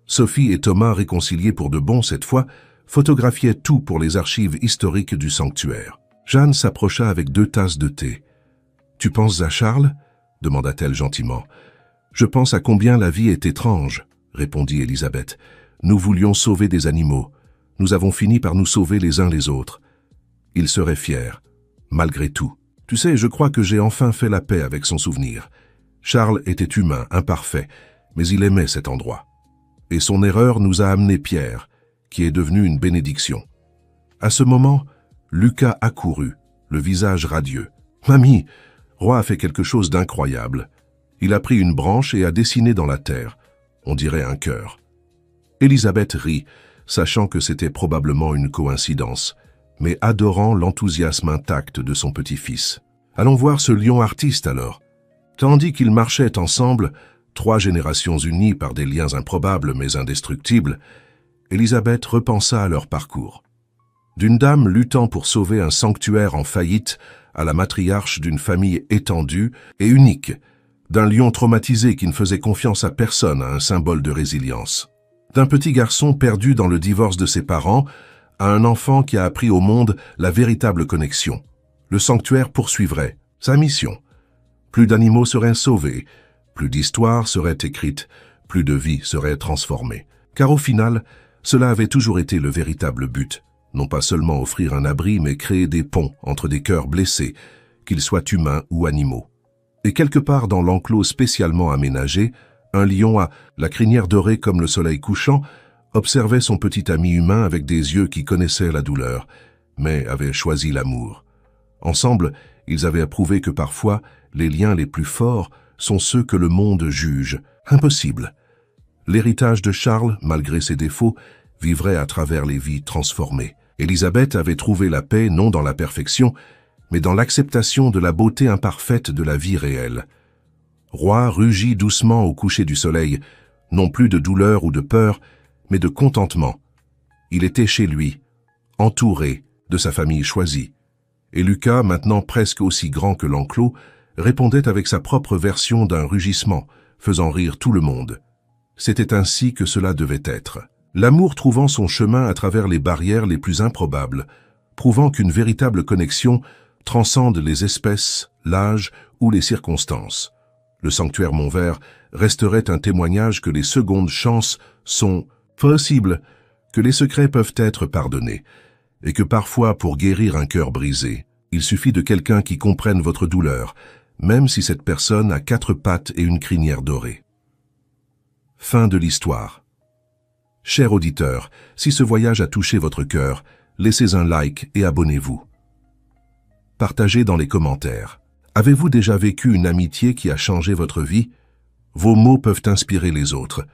Sophie et Thomas, réconciliés pour de bon cette fois, photographiaient tout pour les archives historiques du sanctuaire. Jeanne s'approcha avec 2 tasses de thé. « Tu penses à Charles » demanda-t-elle gentiment. « Je pense à combien la vie est étrange, » répondit Elisabeth. « Nous voulions sauver des animaux. Nous avons fini par nous sauver les uns les autres. Il serait fier, malgré tout. Tu sais, je crois que j'ai enfin fait la paix avec son souvenir. Charles était humain, imparfait, mais il aimait cet endroit. Et son erreur nous a amené Pierre, qui est devenu une bénédiction. » À ce moment, Lucas accourut, le visage radieux. « Mamie, Roy a fait quelque chose d'incroyable. Il a pris une branche et a dessiné dans la terre. On dirait un cœur. » Elisabeth rit, sachant que c'était probablement une coïncidence, mais adorant l'enthousiasme intact de son petit-fils. « Allons voir ce lion artiste alors. » Tandis qu'ils marchaient ensemble, 3 générations unies par des liens improbables mais indestructibles, Elisabeth repensa à leur parcours. D'une dame luttant pour sauver un sanctuaire en faillite à la matriarche d'une famille étendue et unique, d'un lion traumatisé qui ne faisait confiance à personne à un symbole de résilience, d'un petit garçon perdu dans le divorce de ses parents à un enfant qui a appris au monde la véritable connexion. Le sanctuaire poursuivrait sa mission. Plus d'animaux seraient sauvés, plus d'histoires seraient écrites, plus de vies seraient transformées. Car au final, cela avait toujours été le véritable but. Non pas seulement offrir un abri, mais créer des ponts entre des cœurs blessés, qu'ils soient humains ou animaux. Et quelque part dans l'enclos spécialement aménagé, un lion à la crinière dorée comme le soleil couchant observait son petit ami humain avec des yeux qui connaissaient la douleur, mais avaient choisi l'amour. Ensemble, ils avaient approuvé que parfois, les liens les plus forts sont ceux que le monde juge impossibles. L'héritage de Charles, malgré ses défauts, vivrait à travers les vies transformées. Elisabeth avait trouvé la paix non dans la perfection, mais dans l'acceptation de la beauté imparfaite de la vie réelle. Roy rugit doucement au coucher du soleil, non plus de douleur ou de peur, mais de contentement. Il était chez lui, entouré de sa famille choisie. Et Lucas, maintenant presque aussi grand que l'enclos, répondait avec sa propre version d'un rugissement, faisant rire tout le monde. C'était ainsi que cela devait être. L'amour trouvant son chemin à travers les barrières les plus improbables, prouvant qu'une véritable connexion transcende les espèces, l'âge ou les circonstances. Le sanctuaire Montvert resterait un témoignage que les secondes chances sont possibles, que les secrets peuvent être pardonnés, et que parfois, pour guérir un cœur brisé, il suffit de quelqu'un qui comprenne votre douleur, même si cette personne a 4 pattes et une crinière dorée. Fin de l'histoire. Cher auditeur, si ce voyage a touché votre cœur, laissez un like et abonnez-vous. Partagez dans les commentaires. Avez-vous déjà vécu une amitié qui a changé votre vie? Vos mots peuvent inspirer les autres.